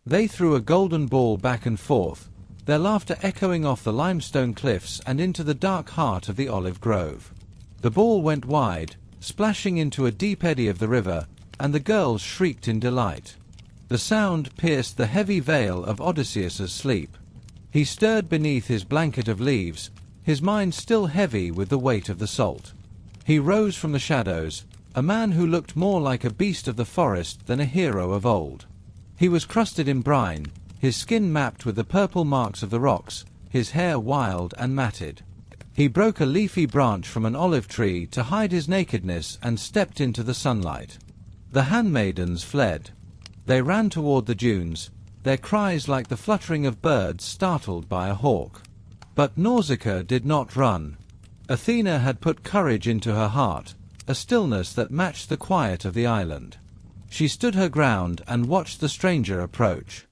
They threw a golden ball back and forth, their laughter echoing off the limestone cliffs and into the dark heart of the olive grove. The ball went wide, splashing into a deep eddy of the river, and the girls shrieked in delight. The sound pierced the heavy veil of Odysseus's sleep. He stirred beneath his blanket of leaves, his mind still heavy with the weight of the salt. He rose from the shadows, a man who looked more like a beast of the forest than a hero of old. He was crusted in brine, his skin mapped with the purple marks of the rocks, his hair wild and matted. He broke a leafy branch from an olive tree to hide his nakedness and stepped into the sunlight. The handmaidens fled. They ran toward the dunes, their cries like the fluttering of birds startled by a hawk. But Nausicaa did not run. Athena had put courage into her heart, a stillness that matched the quiet of the island. She stood her ground and watched the stranger approach.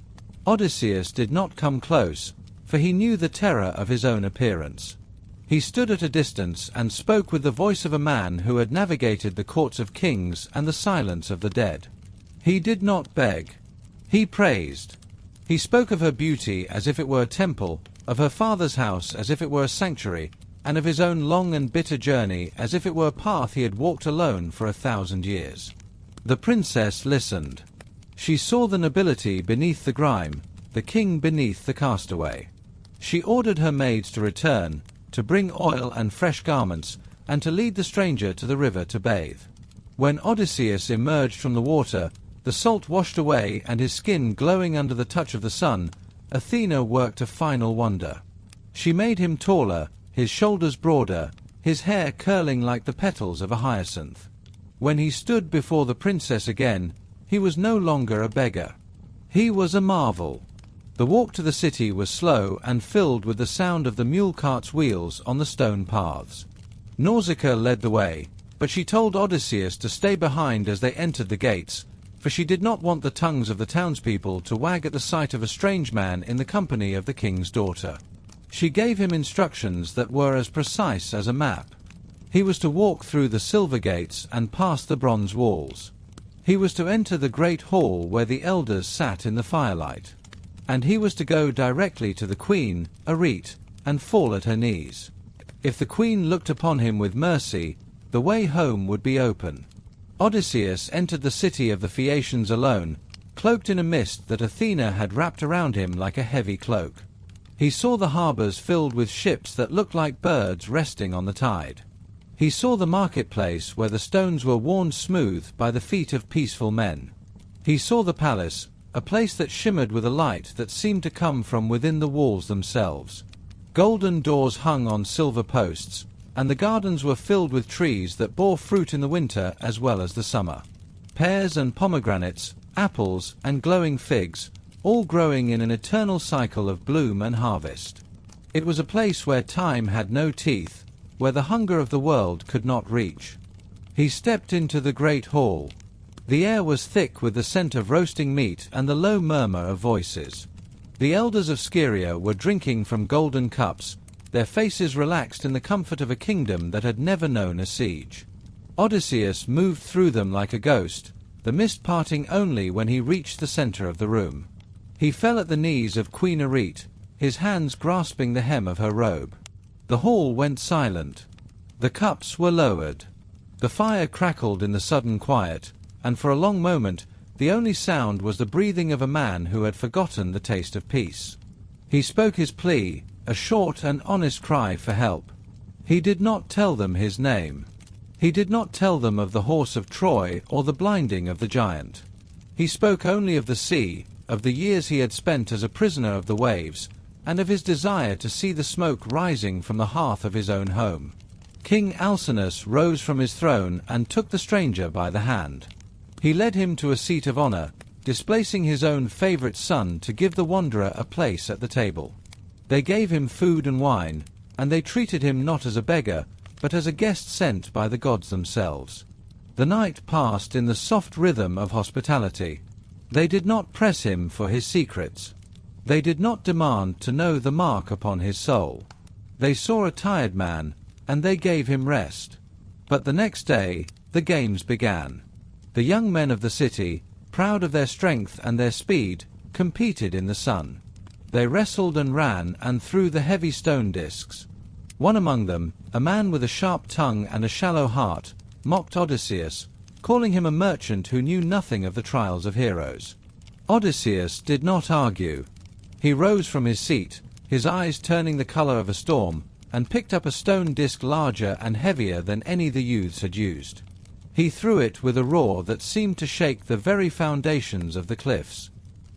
Odysseus did not come close, for he knew the terror of his own appearance. He stood at a distance and spoke with the voice of a man who had navigated the courts of kings and the silence of the dead. He did not beg. He praised. He spoke of her beauty as if it were a temple, of her father's house as if it were a sanctuary, and of his own long and bitter journey as if it were a path he had walked alone for 1,000 years. The princess listened. She saw the nobility beneath the grime, the king beneath the castaway. She ordered her maids to return, to bring oil and fresh garments, and to lead the stranger to the river to bathe. When Odysseus emerged from the water, the salt washed away and his skin glowing under the touch of the sun, Athena worked a final wonder. She made him taller, his shoulders broader, his hair curling like the petals of a hyacinth. When he stood before the princess again, he was no longer a beggar. He was a marvel. The walk to the city was slow and filled with the sound of the mule cart's wheels on the stone paths. Nausicaa led the way, but she told Odysseus to stay behind as they entered the gates, for she did not want the tongues of the townspeople to wag at the sight of a strange man in the company of the king's daughter. She gave him instructions that were as precise as a map. He was to walk through the silver gates and past the bronze walls. He was to enter the great hall where the elders sat in the firelight. And he was to go directly to the queen, Arete, and fall at her knees. If the queen looked upon him with mercy, the way home would be open. Odysseus entered the city of the Phaeacians alone, cloaked in a mist that Athena had wrapped around him like a heavy cloak. He saw the harbors filled with ships that looked like birds resting on the tide. He saw the marketplace where the stones were worn smooth by the feet of peaceful men. He saw the palace, a place that shimmered with a light that seemed to come from within the walls themselves. Golden doors hung on silver posts, and the gardens were filled with trees that bore fruit in the winter as well as the summer. Pears and pomegranates, apples and glowing figs, all growing in an eternal cycle of bloom and harvest. It was a place where time had no teeth, where the hunger of the world could not reach. He stepped into the great hall. The air was thick with the scent of roasting meat and the low murmur of voices. The elders of Scheria were drinking from golden cups, their faces relaxed in the comfort of a kingdom that had never known a siege. Odysseus moved through them like a ghost, the mist parting only when he reached the center of the room. He fell at the knees of Queen Arete, his hands grasping the hem of her robe. The hall went silent. The cups were lowered. The fire crackled in the sudden quiet, and for a long moment the only sound was the breathing of a man who had forgotten the taste of peace. He spoke his plea, a short and honest cry for help. He did not tell them his name. He did not tell them of the horse of Troy or the blinding of the giant. He spoke only of the sea, of the years he had spent as a prisoner of the waves, and of his desire to see the smoke rising from the hearth of his own home. King Alcinous rose from his throne and took the stranger by the hand. He led him to a seat of honor, displacing his own favorite son to give the wanderer a place at the table. They gave him food and wine, and they treated him not as a beggar, but as a guest sent by the gods themselves. The night passed in the soft rhythm of hospitality. They did not press him for his secrets. They did not demand to know the mark upon his soul. They saw a tired man, and they gave him rest. But the next day, the games began. The young men of the city, proud of their strength and their speed, competed in the sun. They wrestled and ran and threw the heavy stone discs. One among them, a man with a sharp tongue and a shallow heart, mocked Odysseus, calling him a merchant who knew nothing of the trials of heroes. Odysseus did not argue. He rose from his seat, his eyes turning the color of a storm, and picked up a stone disc larger and heavier than any the youths had used. He threw it with a roar that seemed to shake the very foundations of the cliffs.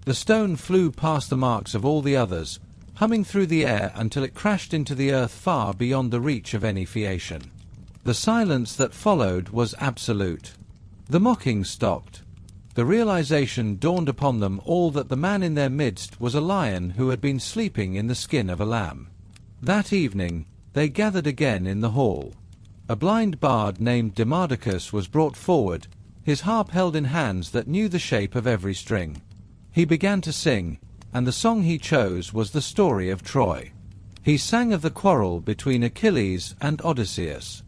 The stone flew past the marks of all the others, humming through the air until it crashed into the earth far beyond the reach of any Phaeacian. The silence that followed was absolute. The mocking stopped. The realization dawned upon them all that the man in their midst was a lion who had been sleeping in the skin of a lamb. That evening, they gathered again in the hall. A blind bard named Demodocus was brought forward, his harp held in hands that knew the shape of every string. He began to sing, and the song he chose was the story of Troy. He sang of the quarrel between Achilles and Odysseus.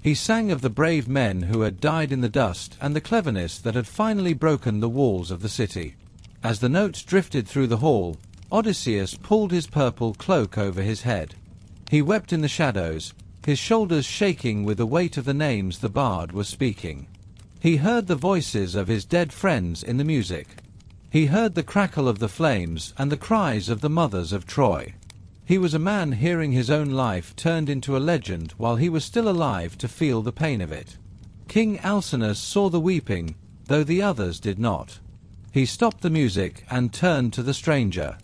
He sang of the brave men who had died in the dust and the cleverness that had finally broken the walls of the city. As the notes drifted through the hall, Odysseus pulled his purple cloak over his head. He wept in the shadows, his shoulders shaking with the weight of the names the bard was speaking. He heard the voices of his dead friends in the music. He heard the crackle of the flames and the cries of the mothers of Troy. He was a man hearing his own life turned into a legend while he was still alive to feel the pain of it. King Alcinous saw the weeping, though the others did not. He stopped the music and turned to the stranger.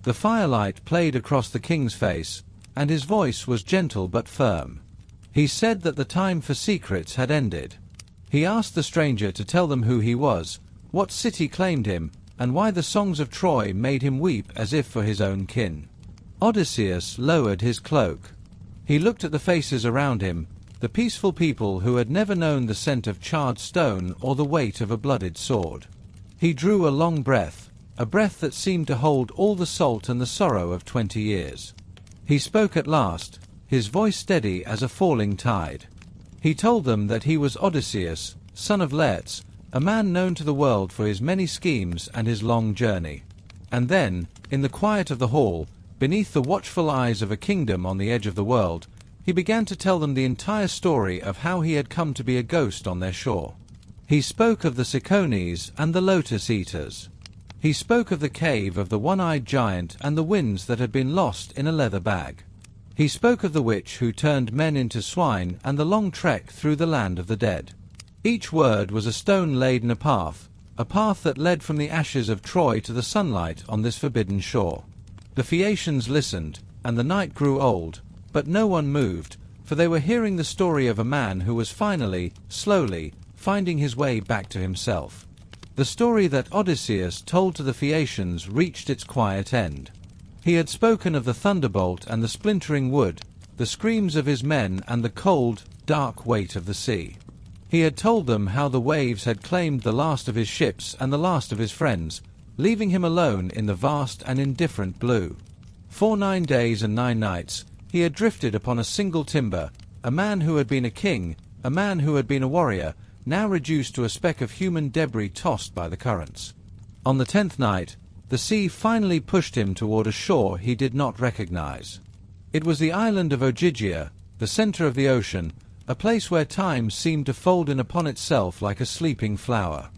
The firelight played across the king's face, and his voice was gentle but firm. He said that the time for secrets had ended. He asked the stranger to tell them who he was, what city claimed him, and why the songs of Troy made him weep as if for his own kin. Odysseus lowered his cloak. He looked at the faces around him, the peaceful people who had never known the scent of charred stone or the weight of a blooded sword. He drew a long breath, a breath that seemed to hold all the salt and the sorrow of 20 years. He spoke at last, his voice steady as a falling tide. He told them that he was Odysseus, son of Laertes, a man known to the world for his many schemes and his long journey. And then, in the quiet of the hall, beneath the watchful eyes of a kingdom on the edge of the world, he began to tell them the entire story of how he had come to be a ghost on their shore. He spoke of the Cicones and the Lotus Eaters. He spoke of the cave of the one-eyed giant and the winds that had been lost in a leather bag. He spoke of the witch who turned men into swine and the long trek through the land of the dead. Each word was a stone laid in a path that led from the ashes of Troy to the sunlight on this forbidden shore. The Phaeacians listened, and the night grew old, but no one moved, for they were hearing the story of a man who was finally, slowly, finding his way back to himself. The story that Odysseus told to the Phaeacians reached its quiet end. He had spoken of the thunderbolt and the splintering wood, the screams of his men and the cold, dark weight of the sea. He had told them how the waves had claimed the last of his ships and the last of his friends, leaving him alone in the vast and indifferent blue. For 9 days and 9 nights, he had drifted upon a single timber, a man who had been a king, a man who had been a warrior, now reduced to a speck of human debris tossed by the currents. On the 10th night, the sea finally pushed him toward a shore he did not recognize. It was the island of Ogygia, the center of the ocean, a place where time seemed to fold in upon itself like a sleeping flower.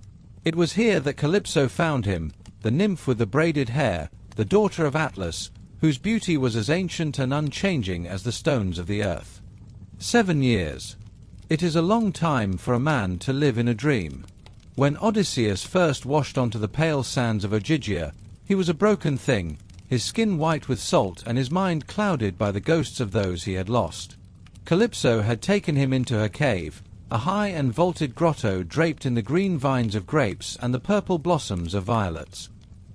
It was here that Calypso found him, the nymph with the braided hair, the daughter of Atlas, whose beauty was as ancient and unchanging as the stones of the earth. 7 years. It is a long time for a man to live in a dream. When Odysseus first washed onto the pale sands of Ogygia, he was a broken thing, his skin white with salt and his mind clouded by the ghosts of those he had lost. Calypso had taken him into her cave, a high and vaulted grotto draped in the green vines of grapes and the purple blossoms of violets.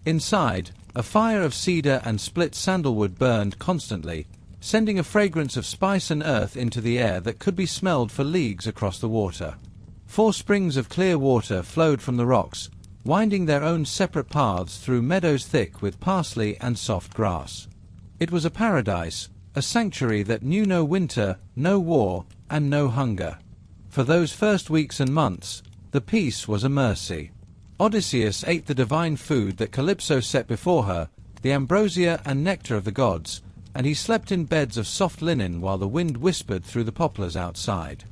Inside, a fire of cedar and split sandalwood burned constantly, sending a fragrance of spice and earth into the air that could be smelled for leagues across the water. 4 springs of clear water flowed from the rocks, winding their own separate paths through meadows thick with parsley and soft grass. It was a paradise, a sanctuary that knew no winter, no war, and no hunger. For those first weeks and months, the peace was a mercy. Odysseus ate the divine food that Calypso set before her, the ambrosia and nectar of the gods, and he slept in beds of soft linen while the wind whispered through the poplars outside.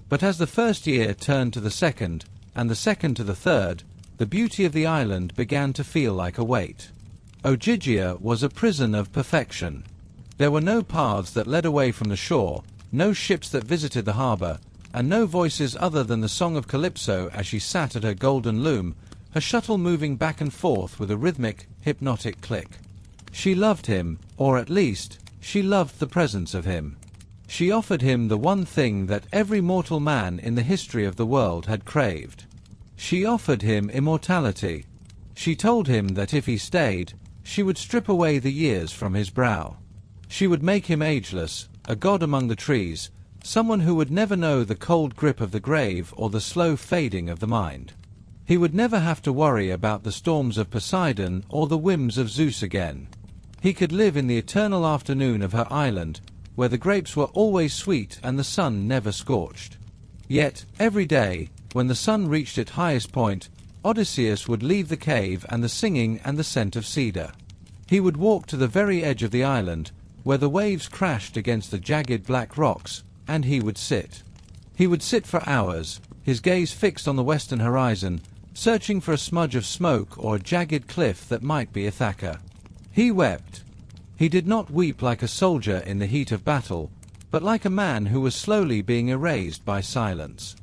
But as the first year turned to the second, and the second to the third, the beauty of the island began to feel like a weight. Ogygia was a prison of perfection. There were no paths that led away from the shore, no ships that visited the harbor, and no voices other than the song of Calypso as she sat at her golden loom, her shuttle moving back and forth with a rhythmic, hypnotic click. She loved him, or at least, she loved the presence of him. She offered him the one thing that every mortal man in the history of the world had craved. She offered him immortality. She told him that if he stayed, she would strip away the years from his brow. She would make him ageless, a god among the trees, someone who would never know the cold grip of the grave or the slow fading of the mind. He would never have to worry about the storms of Poseidon or the whims of Zeus again. He could live in the eternal afternoon of her island, where the grapes were always sweet and the sun never scorched. Yet, every day, when the sun reached its highest point, Odysseus would leave the cave and the singing and the scent of cedar. He would walk to the very edge of the island, where the waves crashed against the jagged black rocks, and he would sit. He would sit for hours, his gaze fixed on the western horizon, searching for a smudge of smoke or a jagged cliff that might be Ithaca. He wept. He did not weep like a soldier in the heat of battle, but like a man who was slowly being erased by silence.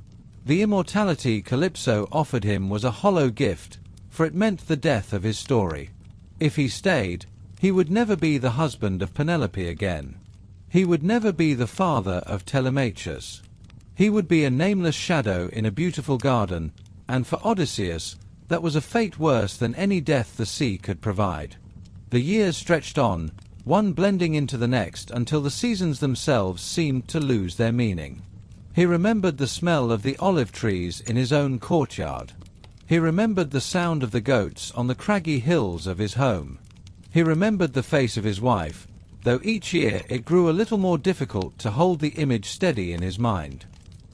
The immortality Calypso offered him was a hollow gift, for it meant the death of his story. If he stayed, he would never be the husband of Penelope again. He would never be the father of Telemachus. He would be a nameless shadow in a beautiful garden, and for Odysseus, that was a fate worse than any death the sea could provide. The years stretched on, one blending into the next until the seasons themselves seemed to lose their meaning. He remembered the smell of the olive trees in his own courtyard. He remembered the sound of the goats on the craggy hills of his home. He remembered the face of his wife, though each year it grew a little more difficult to hold the image steady in his mind.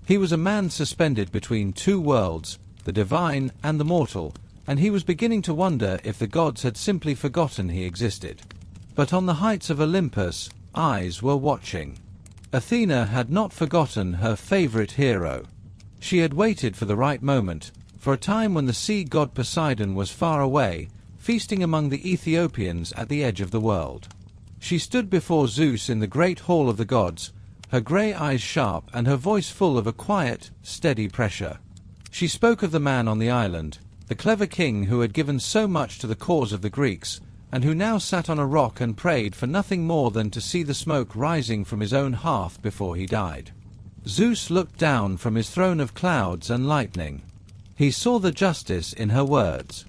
He was a man suspended between two worlds, the divine and the mortal, and he was beginning to wonder if the gods had simply forgotten he existed. But on the heights of Olympus, eyes were watching. Athena had not forgotten her favorite hero. She had waited for the right moment, for a time when the sea god Poseidon was far away, feasting among the Ethiopians at the edge of the world. She stood before Zeus in the great hall of the gods, her grey eyes sharp and her voice full of a quiet, steady pressure. She spoke of the man on the island, the clever king who had given so much to the cause of the Greeks, and who now sat on a rock and prayed for nothing more than to see the smoke rising from his own hearth before he died. Zeus looked down from his throne of clouds and lightning. He saw the justice in her words.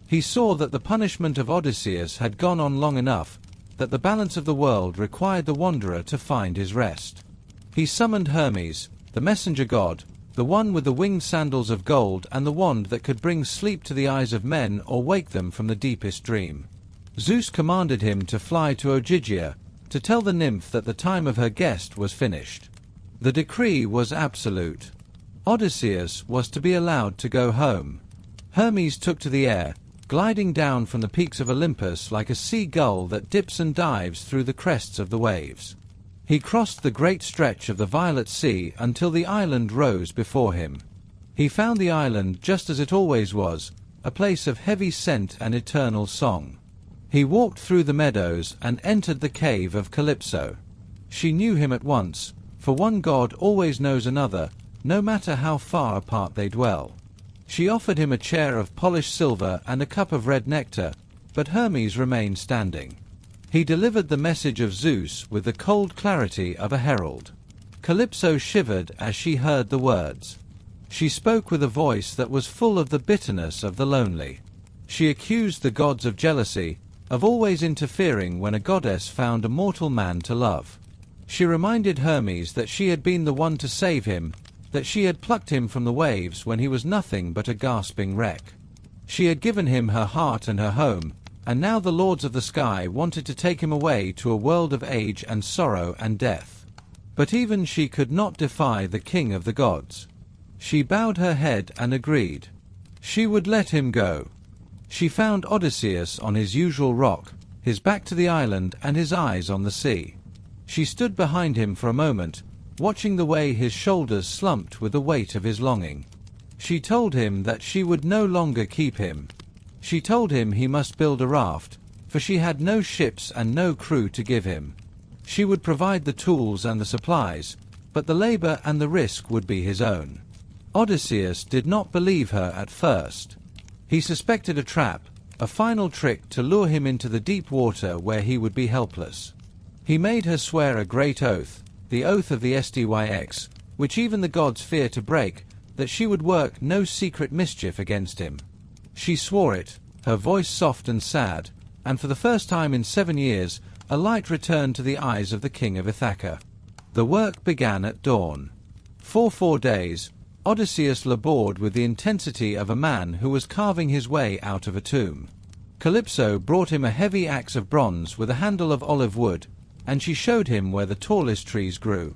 He saw that the punishment of Odysseus had gone on long enough, that the balance of the world required the wanderer to find his rest. He summoned Hermes, the messenger god, the one with the winged sandals of gold and the wand that could bring sleep to the eyes of men or wake them from the deepest dream. Zeus commanded him to fly to Ogygia, to tell the nymph that the time of her guest was finished. The decree was absolute. Odysseus was to be allowed to go home. Hermes took to the air, gliding down from the peaks of Olympus like a sea gull that dips and dives through the crests of the waves. He crossed the great stretch of the violet sea until the island rose before him. He found the island just as it always was, a place of heavy scent and eternal song. He walked through the meadows and entered the cave of Calypso. She knew him at once, for one god always knows another, no matter how far apart they dwell. She offered him a chair of polished silver and a cup of red nectar, but Hermes remained standing. He delivered the message of Zeus with the cold clarity of a herald. Calypso shivered as she heard the words. She spoke with a voice that was full of the bitterness of the lonely. She accused the gods of jealousy, of always interfering when a goddess found a mortal man to love. She reminded Hermes that she had been the one to save him, that she had plucked him from the waves when he was nothing but a gasping wreck. She had given him her heart and her home, and now the lords of the sky wanted to take him away to a world of age and sorrow and death. But even she could not defy the king of the gods. She bowed her head and agreed. She would let him go. She found Odysseus on his usual rock, his back to the island and his eyes on the sea. She stood behind him for a moment, watching the way his shoulders slumped with the weight of his longing. She told him that she would no longer keep him. She told him he must build a raft, for she had no ships and no crew to give him. She would provide the tools and the supplies, but the labor and the risk would be his own. Odysseus did not believe her at first. He suspected a trap, a final trick to lure him into the deep water where he would be helpless. He made her swear a great oath, the oath of the Styx, which even the gods fear to break, that she would work no secret mischief against him. She swore it, her voice soft and sad, and for the first time in 7 years, a light returned to the eyes of the king of Ithaca. The work began at dawn. For 4 days, Odysseus labored with the intensity of a man who was carving his way out of a tomb. Calypso brought him a heavy axe of bronze with a handle of olive wood, and she showed him where the tallest trees grew.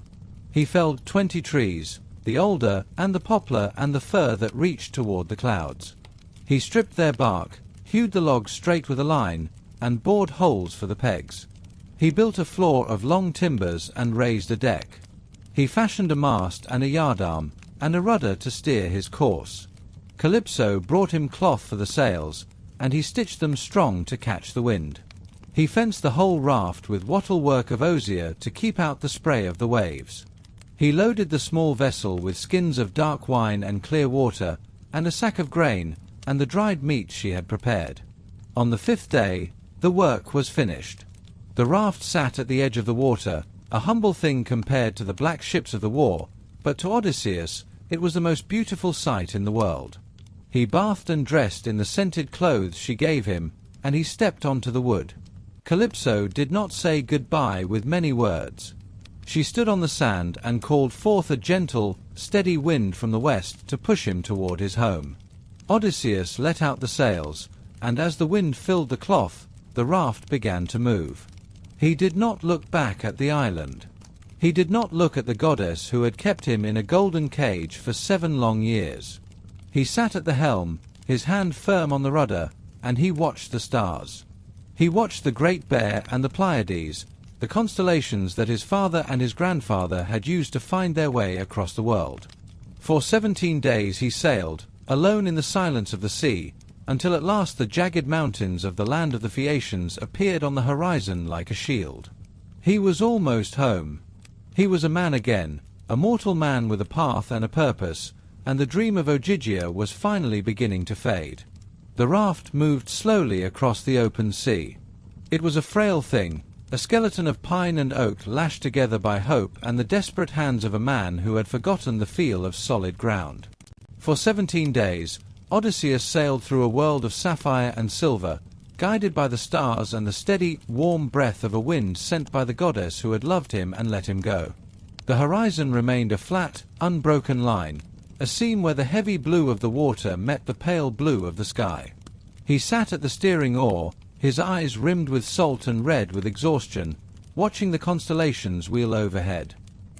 He felled 20 trees, the alder and the poplar and the fir that reached toward the clouds. He stripped their bark, hewed the logs straight with a line, and bored holes for the pegs. He built a floor of long timbers and raised a deck. He fashioned a mast and a yardarm, and a rudder to steer his course. Calypso brought him cloth for the sails, and he stitched them strong to catch the wind. He fenced the whole raft with wattle-work of osier to keep out the spray of the waves. He loaded the small vessel with skins of dark wine and clear water, and a sack of grain, and the dried meat she had prepared. On the 5th day, the work was finished. The raft sat at the edge of the water, a humble thing compared to the black ships of the war, but to Odysseus it was the most beautiful sight in the world. He bathed and dressed in the scented clothes she gave him, and he stepped onto the wood. Calypso did not say goodbye with many words. She stood on the sand and called forth a gentle, steady wind from the west to push him toward his home. Odysseus let out the sails, and as the wind filled the cloth, the raft began to move. He did not look back at the island. He did not look at the goddess who had kept him in a golden cage for 7 long years. He sat at the helm, his hand firm on the rudder, and he watched the stars. He watched the Great Bear and the Pleiades, the constellations that his father and his grandfather had used to find their way across the world. For 17 days he sailed, alone in the silence of the sea, until at last the jagged mountains of the land of the Phaeacians appeared on the horizon like a shield. He was almost home. He was a man again, a mortal man with a path and a purpose, and the dream of Ogygia was finally beginning to fade. The raft moved slowly across the open sea. It was a frail thing, a skeleton of pine and oak lashed together by hope and the desperate hands of a man who had forgotten the feel of solid ground. For 17 days, Odysseus sailed through a world of sapphire and silver, guided by the stars and the steady, warm breath of a wind sent by the goddess who had loved him and let him go. The horizon remained a flat, unbroken line, a seam where the heavy blue of the water met the pale blue of the sky. He sat at the steering oar, his eyes rimmed with salt and red with exhaustion, watching the constellations wheel overhead.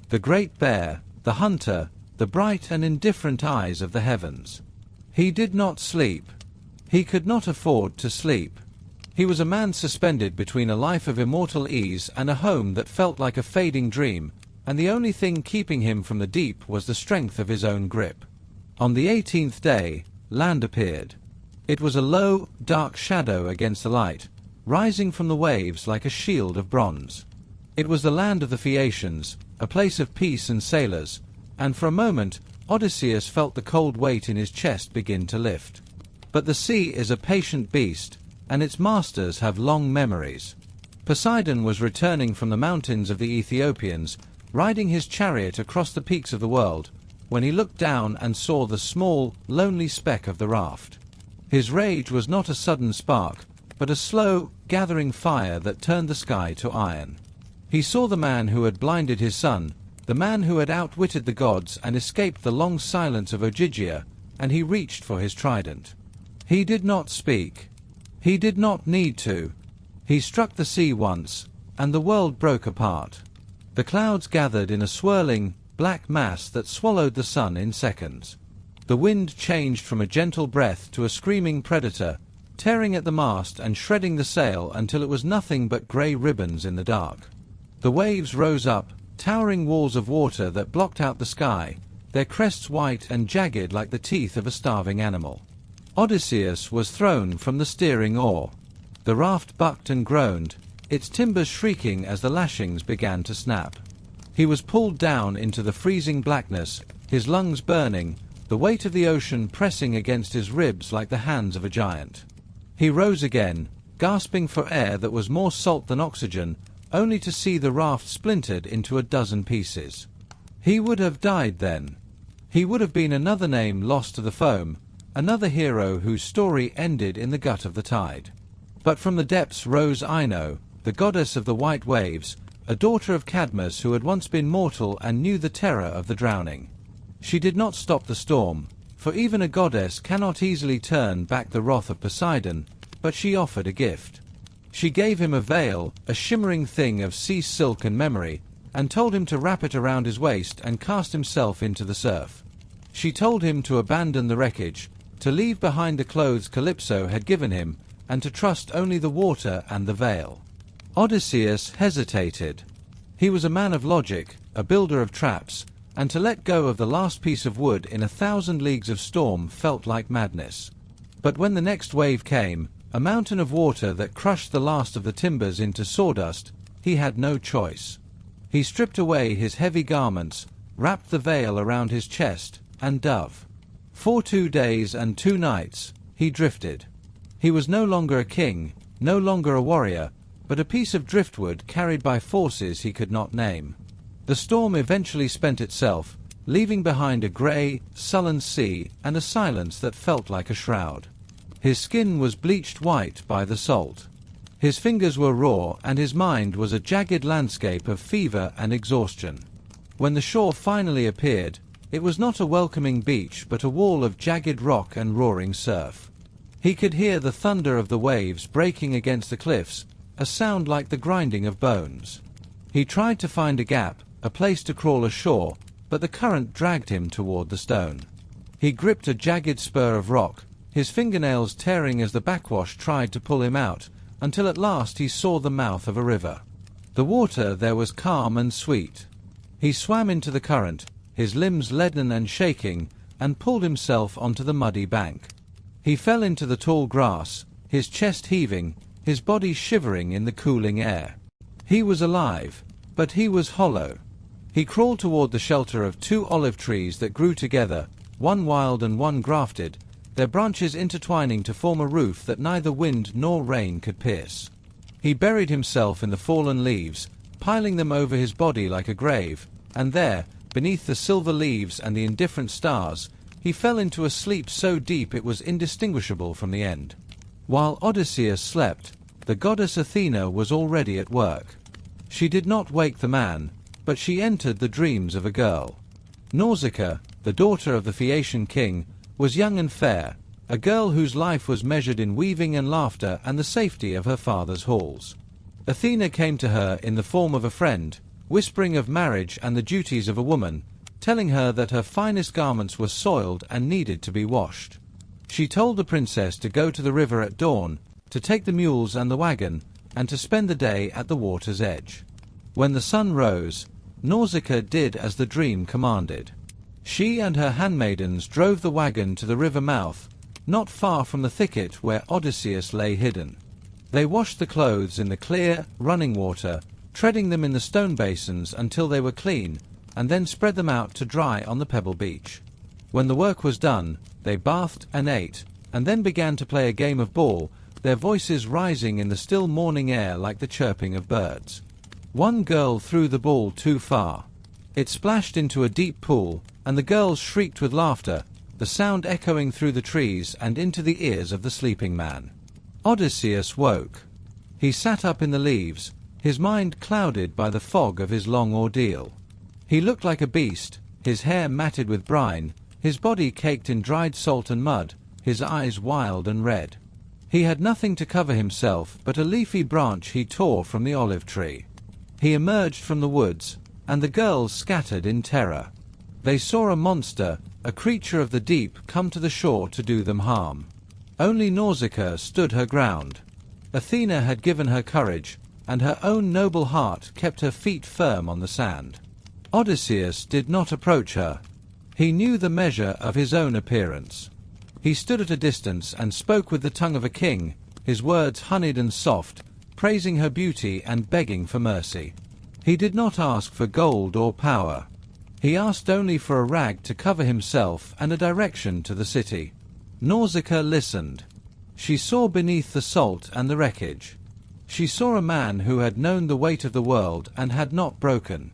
The Great Bear, the hunter, the bright and indifferent eyes of the heavens. He did not sleep. He could not afford to sleep. He was a man suspended between a life of immortal ease and a home that felt like a fading dream, and the only thing keeping him from the deep was the strength of his own grip. On the 18th day, land appeared. It was a low, dark shadow against the light, rising from the waves like a shield of bronze. It was the land of the Phaeacians, a place of peace and sailors, and for a moment Odysseus felt the cold weight in his chest begin to lift. But the sea is a patient beast, and its masters have long memories. Poseidon was returning from the mountains of the Ethiopians, riding his chariot across the peaks of the world, when he looked down and saw the small, lonely speck of the raft. His rage was not a sudden spark, but a slow, gathering fire that turned the sky to iron. He saw the man who had blinded his son, the man who had outwitted the gods and escaped the long silence of Ogygia, and he reached for his trident. He did not speak. He did not need to. He struck the sea once, and the world broke apart. The clouds gathered in a swirling, black mass that swallowed the sun in seconds. The wind changed from a gentle breath to a screaming predator, tearing at the mast and shredding the sail until it was nothing but grey ribbons in the dark. The waves rose up, towering walls of water that blocked out the sky, their crests white and jagged like the teeth of a starving animal. Odysseus was thrown from the steering oar. The raft bucked and groaned, its timbers shrieking as the lashings began to snap. He was pulled down into the freezing blackness, his lungs burning, the weight of the ocean pressing against his ribs like the hands of a giant. He rose again, gasping for air that was more salt than oxygen, only to see the raft splintered into a dozen pieces. He would have died then. He would have been another name lost to the foam, another hero whose story ended in the gut of the tide. But from the depths rose Ino, the goddess of the white waves, a daughter of Cadmus who had once been mortal and knew the terror of the drowning. She did not stop the storm, for even a goddess cannot easily turn back the wrath of Poseidon, but she offered a gift. She gave him a veil, a shimmering thing of sea silk and memory, and told him to wrap it around his waist and cast himself into the surf. She told him to abandon the wreckage, to leave behind the clothes Calypso had given him, and to trust only the water and the veil. Odysseus hesitated. He was a man of logic, a builder of traps, and to let go of the last piece of wood in 1,000 leagues of storm felt like madness. But when the next wave came, A mountain of water that crushed the last of the timbers into sawdust. He had no choice. He stripped away his heavy garments, wrapped the veil around his chest, and dove. For 2 days and 2 nights, he drifted. He was no longer a king, no longer a warrior, but a piece of driftwood carried by forces he could not name. The storm eventually spent itself, leaving behind a grey, sullen sea and a silence that felt like a shroud. His skin was bleached white by the salt. His fingers were raw, and his mind was a jagged landscape of fever and exhaustion. When the shore finally appeared, it was not a welcoming beach but a wall of jagged rock and roaring surf. He could hear the thunder of the waves breaking against the cliffs, a sound like the grinding of bones. He tried to find a gap, a place to crawl ashore, but the current dragged him toward the stone. He gripped a jagged spur of rock, his fingernails tearing as the backwash tried to pull him out, until at last he saw the mouth of a river. The water there was calm and sweet. He swam into the current, his limbs leaden and shaking, and pulled himself onto the muddy bank. He fell into the tall grass, his chest heaving, his body shivering in the cooling air. He was alive, but he was hollow. He crawled toward the shelter of 2 olive trees that grew together, one wild and one grafted, their branches intertwining to form a roof that neither wind nor rain could pierce. He buried himself in the fallen leaves, piling them over his body like a grave, and there, beneath the silver leaves and the indifferent stars, he fell into a sleep so deep it was indistinguishable from the end. While Odysseus slept, the goddess Athena was already at work. She did not wake the man, but she entered the dreams of a girl. Nausicaa, the daughter of the Phaeacian king, was young and fair, a girl whose life was measured in weaving and laughter and the safety of her father's halls. Athena came to her in the form of a friend, whispering of marriage and the duties of a woman, telling her that her finest garments were soiled and needed to be washed. She told the princess to go to the river at dawn, to take the mules and the wagon, and to spend the day at the water's edge. When the sun rose, Nausicaa did as the dream commanded. She and her handmaidens drove the wagon to the river mouth, not far from the thicket where Odysseus lay hidden. They washed the clothes in the clear, running water, treading them in the stone basins until they were clean, and then spread them out to dry on the pebble beach. When the work was done, they bathed and ate, and then began to play a game of ball, their voices rising in the still morning air like the chirping of birds. One girl threw the ball too far. It splashed into a deep pool, and the girls shrieked with laughter, the sound echoing through the trees and into the ears of the sleeping man. Odysseus woke. He sat up in the leaves, his mind clouded by the fog of his long ordeal. He looked like a beast, his hair matted with brine, his body caked in dried salt and mud, his eyes wild and red. He had nothing to cover himself but a leafy branch he tore from the olive tree. He emerged from the woods, and the girls scattered in terror. They saw a monster, a creature of the deep, come to the shore to do them harm. Only Nausicaa stood her ground. Athena had given her courage, and her own noble heart kept her feet firm on the sand. Odysseus did not approach her. He knew the measure of his own appearance. He stood at a distance and spoke with the tongue of a king, his words honeyed and soft, praising her beauty and begging for mercy. He did not ask for gold or power. He asked only for a rag to cover himself and a direction to the city. Nausicaa listened. She saw beneath the salt and the wreckage. She saw a man who had known the weight of the world and had not broken.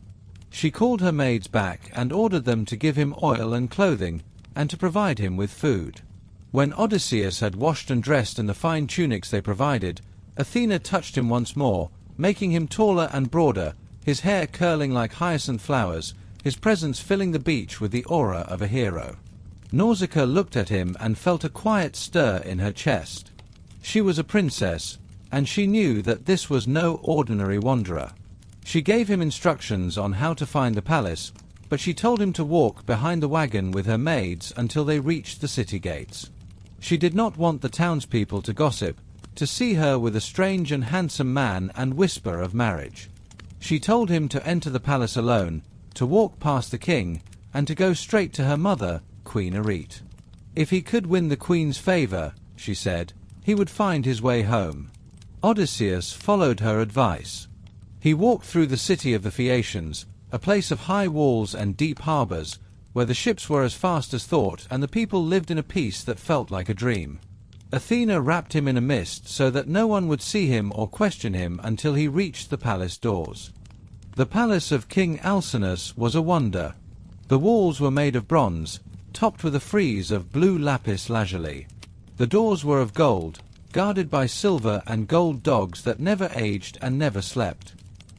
She called her maids back and ordered them to give him oil and clothing, and to provide him with food. When Odysseus had washed and dressed in the fine tunics they provided, Athena touched him once more, making him taller and broader, his hair curling like hyacinth flowers, his presence filling the beach with the aura of a hero. Nausicaa looked at him and felt a quiet stir in her chest. She was a princess, and she knew that this was no ordinary wanderer. She gave him instructions on how to find the palace, but she told him to walk behind the wagon with her maids until they reached the city gates. She did not want the townspeople to gossip, to see her with a strange and handsome man and whisper of marriage. She told him to enter the palace alone, to walk past the king, and to go straight to her mother, Queen Arete. If he could win the queen's favor, she said, he would find his way home. Odysseus followed her advice. He walked through the city of the Phaeacians, a place of high walls and deep harbors, where the ships were as fast as thought and the people lived in a peace that felt like a dream. Athena wrapped him in a mist so that no one would see him or question him until he reached the palace doors. The palace of King Alcinous was a wonder. The walls were made of bronze, topped with a frieze of blue lapis lazuli. The doors were of gold, guarded by silver and gold dogs that never aged and never slept.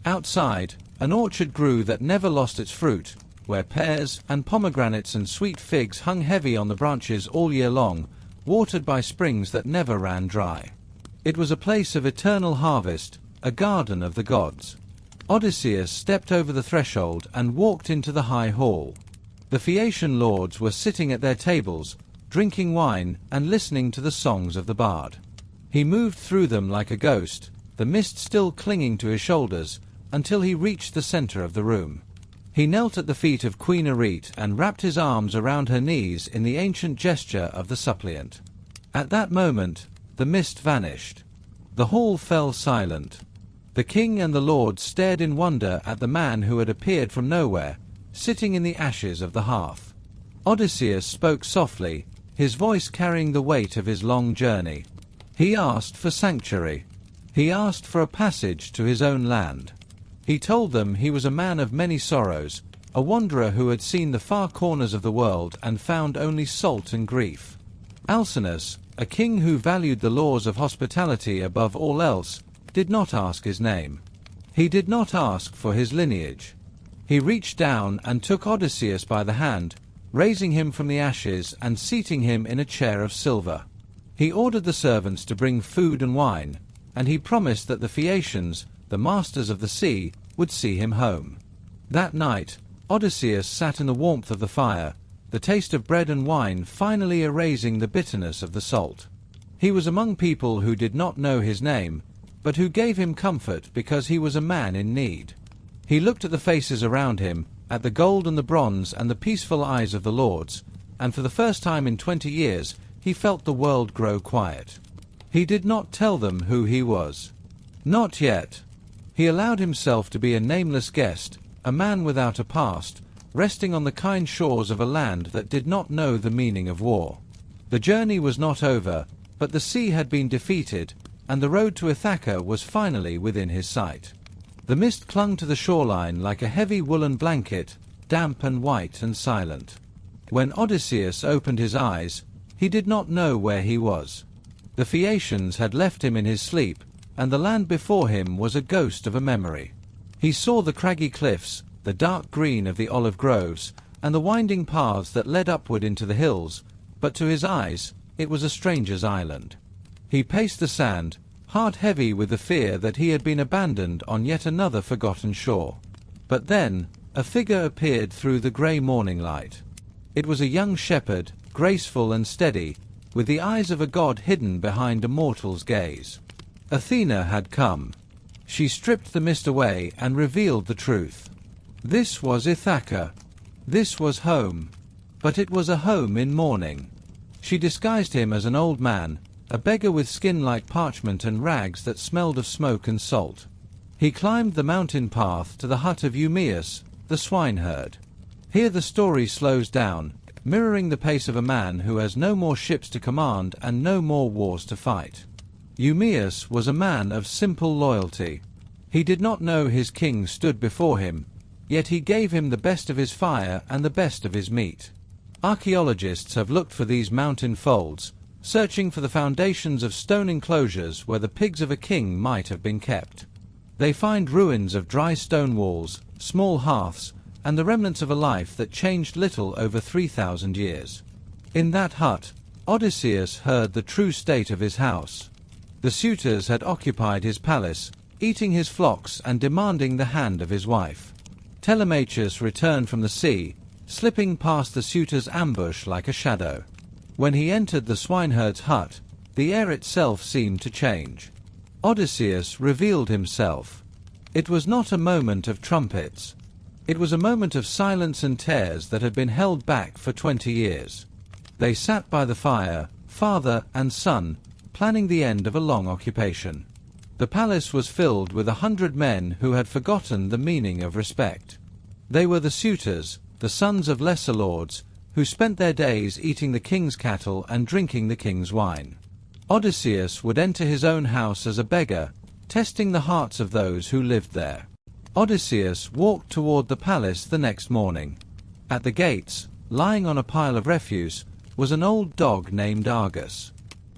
Outside, an orchard grew that never lost its fruit, where pears and pomegranates and sweet figs hung heavy on the branches all year long, watered by springs that never ran dry. It was a place of eternal harvest, a garden of the gods. Odysseus stepped over the threshold and walked into the high hall. The Phaeacian lords were sitting at their tables, drinking wine and listening to the songs of the bard. He moved through them like a ghost, the mist still clinging to his shoulders, until he reached the center of the room. He knelt at the feet of Queen Arete and wrapped his arms around her knees in the ancient gesture of the suppliant. At that moment, the mist vanished. The hall fell silent. The king and the lords stared in wonder at the man who had appeared from nowhere, sitting in the ashes of the hearth. Odysseus spoke softly, his voice carrying the weight of his long journey. He asked for sanctuary. He asked for a passage to his own land. He told them he was a man of many sorrows, a wanderer who had seen the far corners of the world and found only salt and grief. Alcinous, a king who valued the laws of hospitality above all else, did not ask his name. He did not ask for his lineage. He reached down and took Odysseus by the hand, raising him from the ashes and seating him in a chair of silver. He ordered the servants to bring food and wine, and he promised that the Phaeacians, the masters of the sea, would see him home. That night, Odysseus sat in the warmth of the fire, the taste of bread and wine finally erasing the bitterness of the salt. He was among people who did not know his name, but who gave him comfort because he was a man in need. He looked at the faces around him, at the gold and the bronze and the peaceful eyes of the lords, and for the first time in 20 years he felt the world grow quiet. He did not tell them who he was. Not yet. He allowed himself to be a nameless guest, a man without a past, resting on the kind shores of a land that did not know the meaning of war. The journey was not over, but the sea had been defeated, and the road to Ithaca was finally within his sight. The mist clung to the shoreline like a heavy woolen blanket, damp and white and silent. When Odysseus opened his eyes, he did not know where he was. The Phaeacians had left him in his sleep, and the land before him was a ghost of a memory. He saw the craggy cliffs, the dark green of the olive groves, and the winding paths that led upward into the hills, but to his eyes it was a stranger's island. He paced the sand, heart heavy with the fear that he had been abandoned on yet another forgotten shore. But then a figure appeared through the grey morning light. It was a young shepherd, graceful and steady, with the eyes of a god hidden behind a mortal's gaze. Athena had come. She stripped the mist away and revealed the truth. This was Ithaca. This was home. But it was a home in mourning. She disguised him as an old man, a beggar with skin like parchment and rags that smelled of smoke and salt. He climbed the mountain path to the hut of Eumaeus, the swineherd. Here the story slows down, mirroring the pace of a man who has no more ships to command and no more wars to fight. Eumaeus was a man of simple loyalty. He did not know his king stood before him, yet he gave him the best of his fire and the best of his meat. Archaeologists have looked for these mountain folds, searching for the foundations of stone enclosures where the pigs of a king might have been kept. They find ruins of dry stone walls, small hearths, and the remnants of a life that changed little over 3,000 years. In that hut, Odysseus heard the true state of his house. The suitors had occupied his palace, eating his flocks and demanding the hand of his wife. Telemachus returned from the sea, slipping past the suitors' ambush like a shadow. When he entered the swineherd's hut, the air itself seemed to change. Odysseus revealed himself. It was not a moment of trumpets. It was a moment of silence and tears that had been held back for 20 years. They sat by the fire, father and son, planning the end of a long occupation. The palace was filled with 100 men who had forgotten the meaning of respect. They were the suitors, the sons of lesser lords, who spent their days eating the king's cattle and drinking the king's wine. Odysseus would enter his own house as a beggar, testing the hearts of those who lived there. Odysseus walked toward the palace the next morning. At the gates, lying on a pile of refuse, was an old dog named Argus.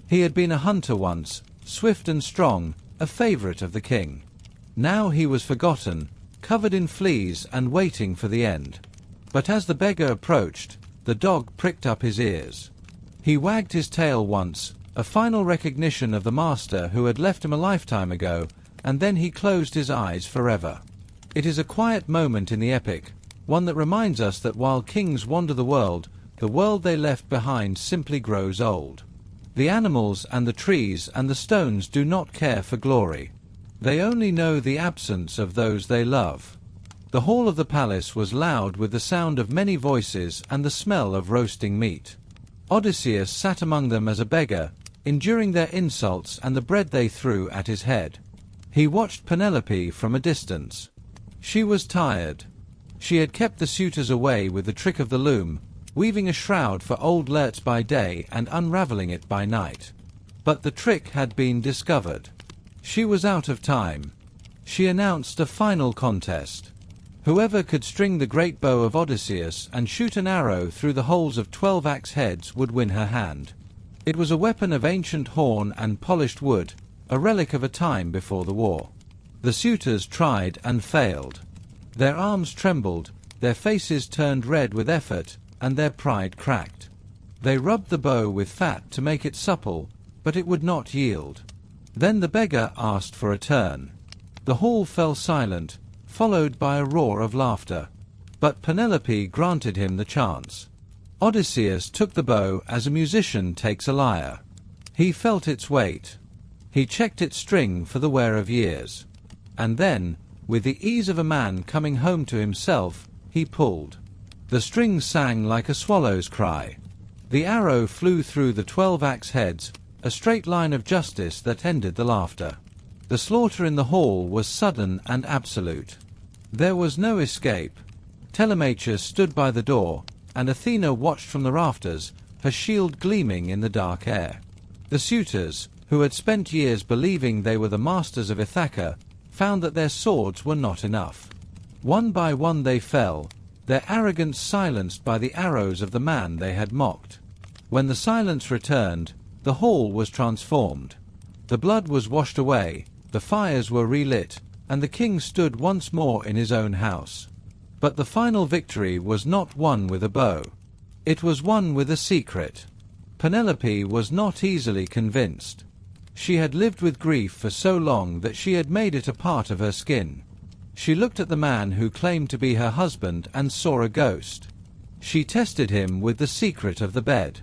He had been a hunter once, swift and strong, a favorite of the king. Now he was forgotten, covered in fleas and waiting for the end. But as the beggar approached, the dog pricked up his ears. He wagged his tail once, a final recognition of the master who had left him a lifetime ago, and then he closed his eyes forever. It is a quiet moment in the epic, one that reminds us that while kings wander the world they left behind simply grows old. The animals and the trees and the stones do not care for glory. They only know the absence of those they love. The hall of the palace was loud with the sound of many voices and the smell of roasting meat. Odysseus sat among them as a beggar, enduring their insults and the bread they threw at his head. He watched Penelope from a distance. She was tired. She had kept the suitors away with the trick of the loom, weaving a shroud for old Lerts by day and unraveling it by night. But the trick had been discovered. She was out of time. She announced a final contest. Whoever could string the great bow of Odysseus and shoot an arrow through the holes of 12 axe heads would win her hand. It was a weapon of ancient horn and polished wood, a relic of a time before the war. The suitors tried and failed. Their arms trembled, their faces turned red with effort, and their pride cracked. They rubbed the bow with fat to make it supple, but it would not yield. Then the beggar asked for a turn. The hall fell silent, followed by a roar of laughter. But Penelope granted him the chance. Odysseus took the bow as a musician takes a lyre. He felt its weight. He checked its string for the wear of years. And then, with the ease of a man coming home to himself, he pulled. The strings sang like a swallow's cry. The arrow flew through the 12 axe heads, a straight line of justice that ended the laughter. The slaughter in the hall was sudden and absolute. There was no escape. Telemachus stood by the door, and Athena watched from the rafters, her shield gleaming in the dark air. The suitors, who had spent years believing they were the masters of Ithaca, found that their swords were not enough. One by one they fell, their arrogance silenced by the arrows of the man they had mocked. When the silence returned, the hall was transformed. The blood was washed away, the fires were relit, and the king stood once more in his own house. But the final victory was not won with a bow. It was won with a secret. Penelope was not easily convinced. She had lived with grief for so long that she had made it a part of her skin. She looked at the man who claimed to be her husband and saw a ghost. She tested him with the secret of the bed.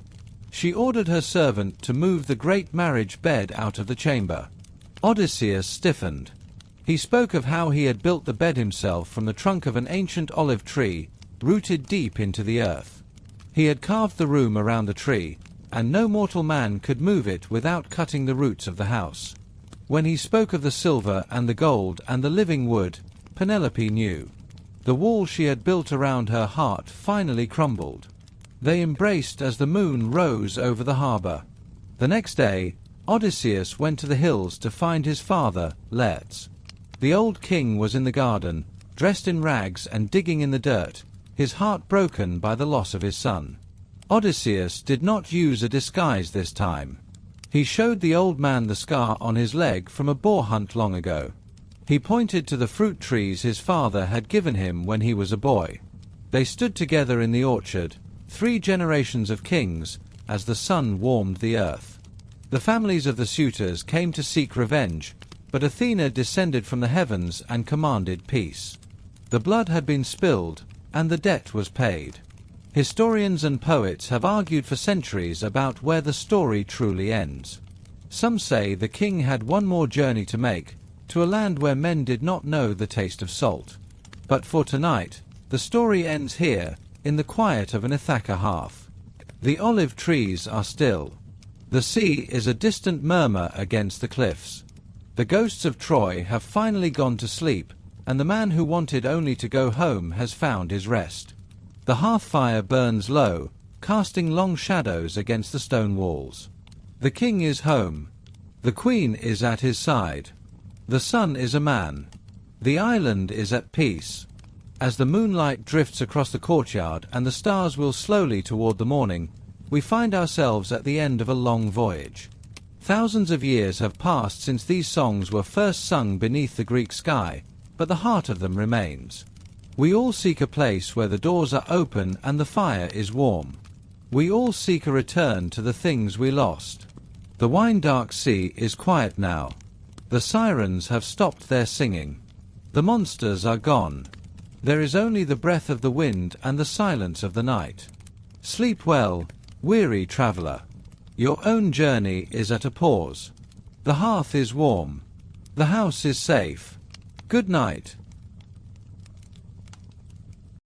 She ordered her servant to move the great marriage bed out of the chamber. Odysseus stiffened. He spoke of how he had built the bed himself from the trunk of an ancient olive tree, rooted deep into the earth. He had carved the room around the tree, and no mortal man could move it without cutting the roots of the house. When he spoke of the silver and the gold and the living wood, Penelope knew. The wall she had built around her heart finally crumbled. They embraced as the moon rose over the harbor. The next day, Odysseus went to the hills to find his father, Lerts. The old king was in the garden, dressed in rags and digging in the dirt, his heart broken by the loss of his son. Odysseus did not use a disguise this time. He showed the old man the scar on his leg from a boar hunt long ago. He pointed to the fruit trees his father had given him when he was a boy. They stood together in the orchard, 3 generations of kings, as the sun warmed the earth. The families of the suitors came to seek revenge, but Athena descended from the heavens and commanded peace. The blood had been spilled, and the debt was paid. Historians and poets have argued for centuries about where the story truly ends. Some say the king had one more journey to make, to a land where men did not know the taste of salt. But for tonight, the story ends here, in the quiet of an Ithaca hearth. The olive trees are still. The sea is a distant murmur against the cliffs. The ghosts of Troy have finally gone to sleep, and the man who wanted only to go home has found his rest. The hearth fire burns low, casting long shadows against the stone walls. The king is home. The queen is at his side. The sun is a man. The island is at peace. As the moonlight drifts across the courtyard and the stars wheel slowly toward the morning, we find ourselves at the end of a long voyage. Thousands of years have passed since these songs were first sung beneath the Greek sky, but the heart of them remains. We all seek a place where the doors are open and the fire is warm. We all seek a return to the things we lost. The wine-dark sea is quiet now. The sirens have stopped their singing. The monsters are gone. There is only the breath of the wind and the silence of the night. Sleep well, weary traveler. Your own journey is at a pause. The hearth is warm. The house is safe. Good night.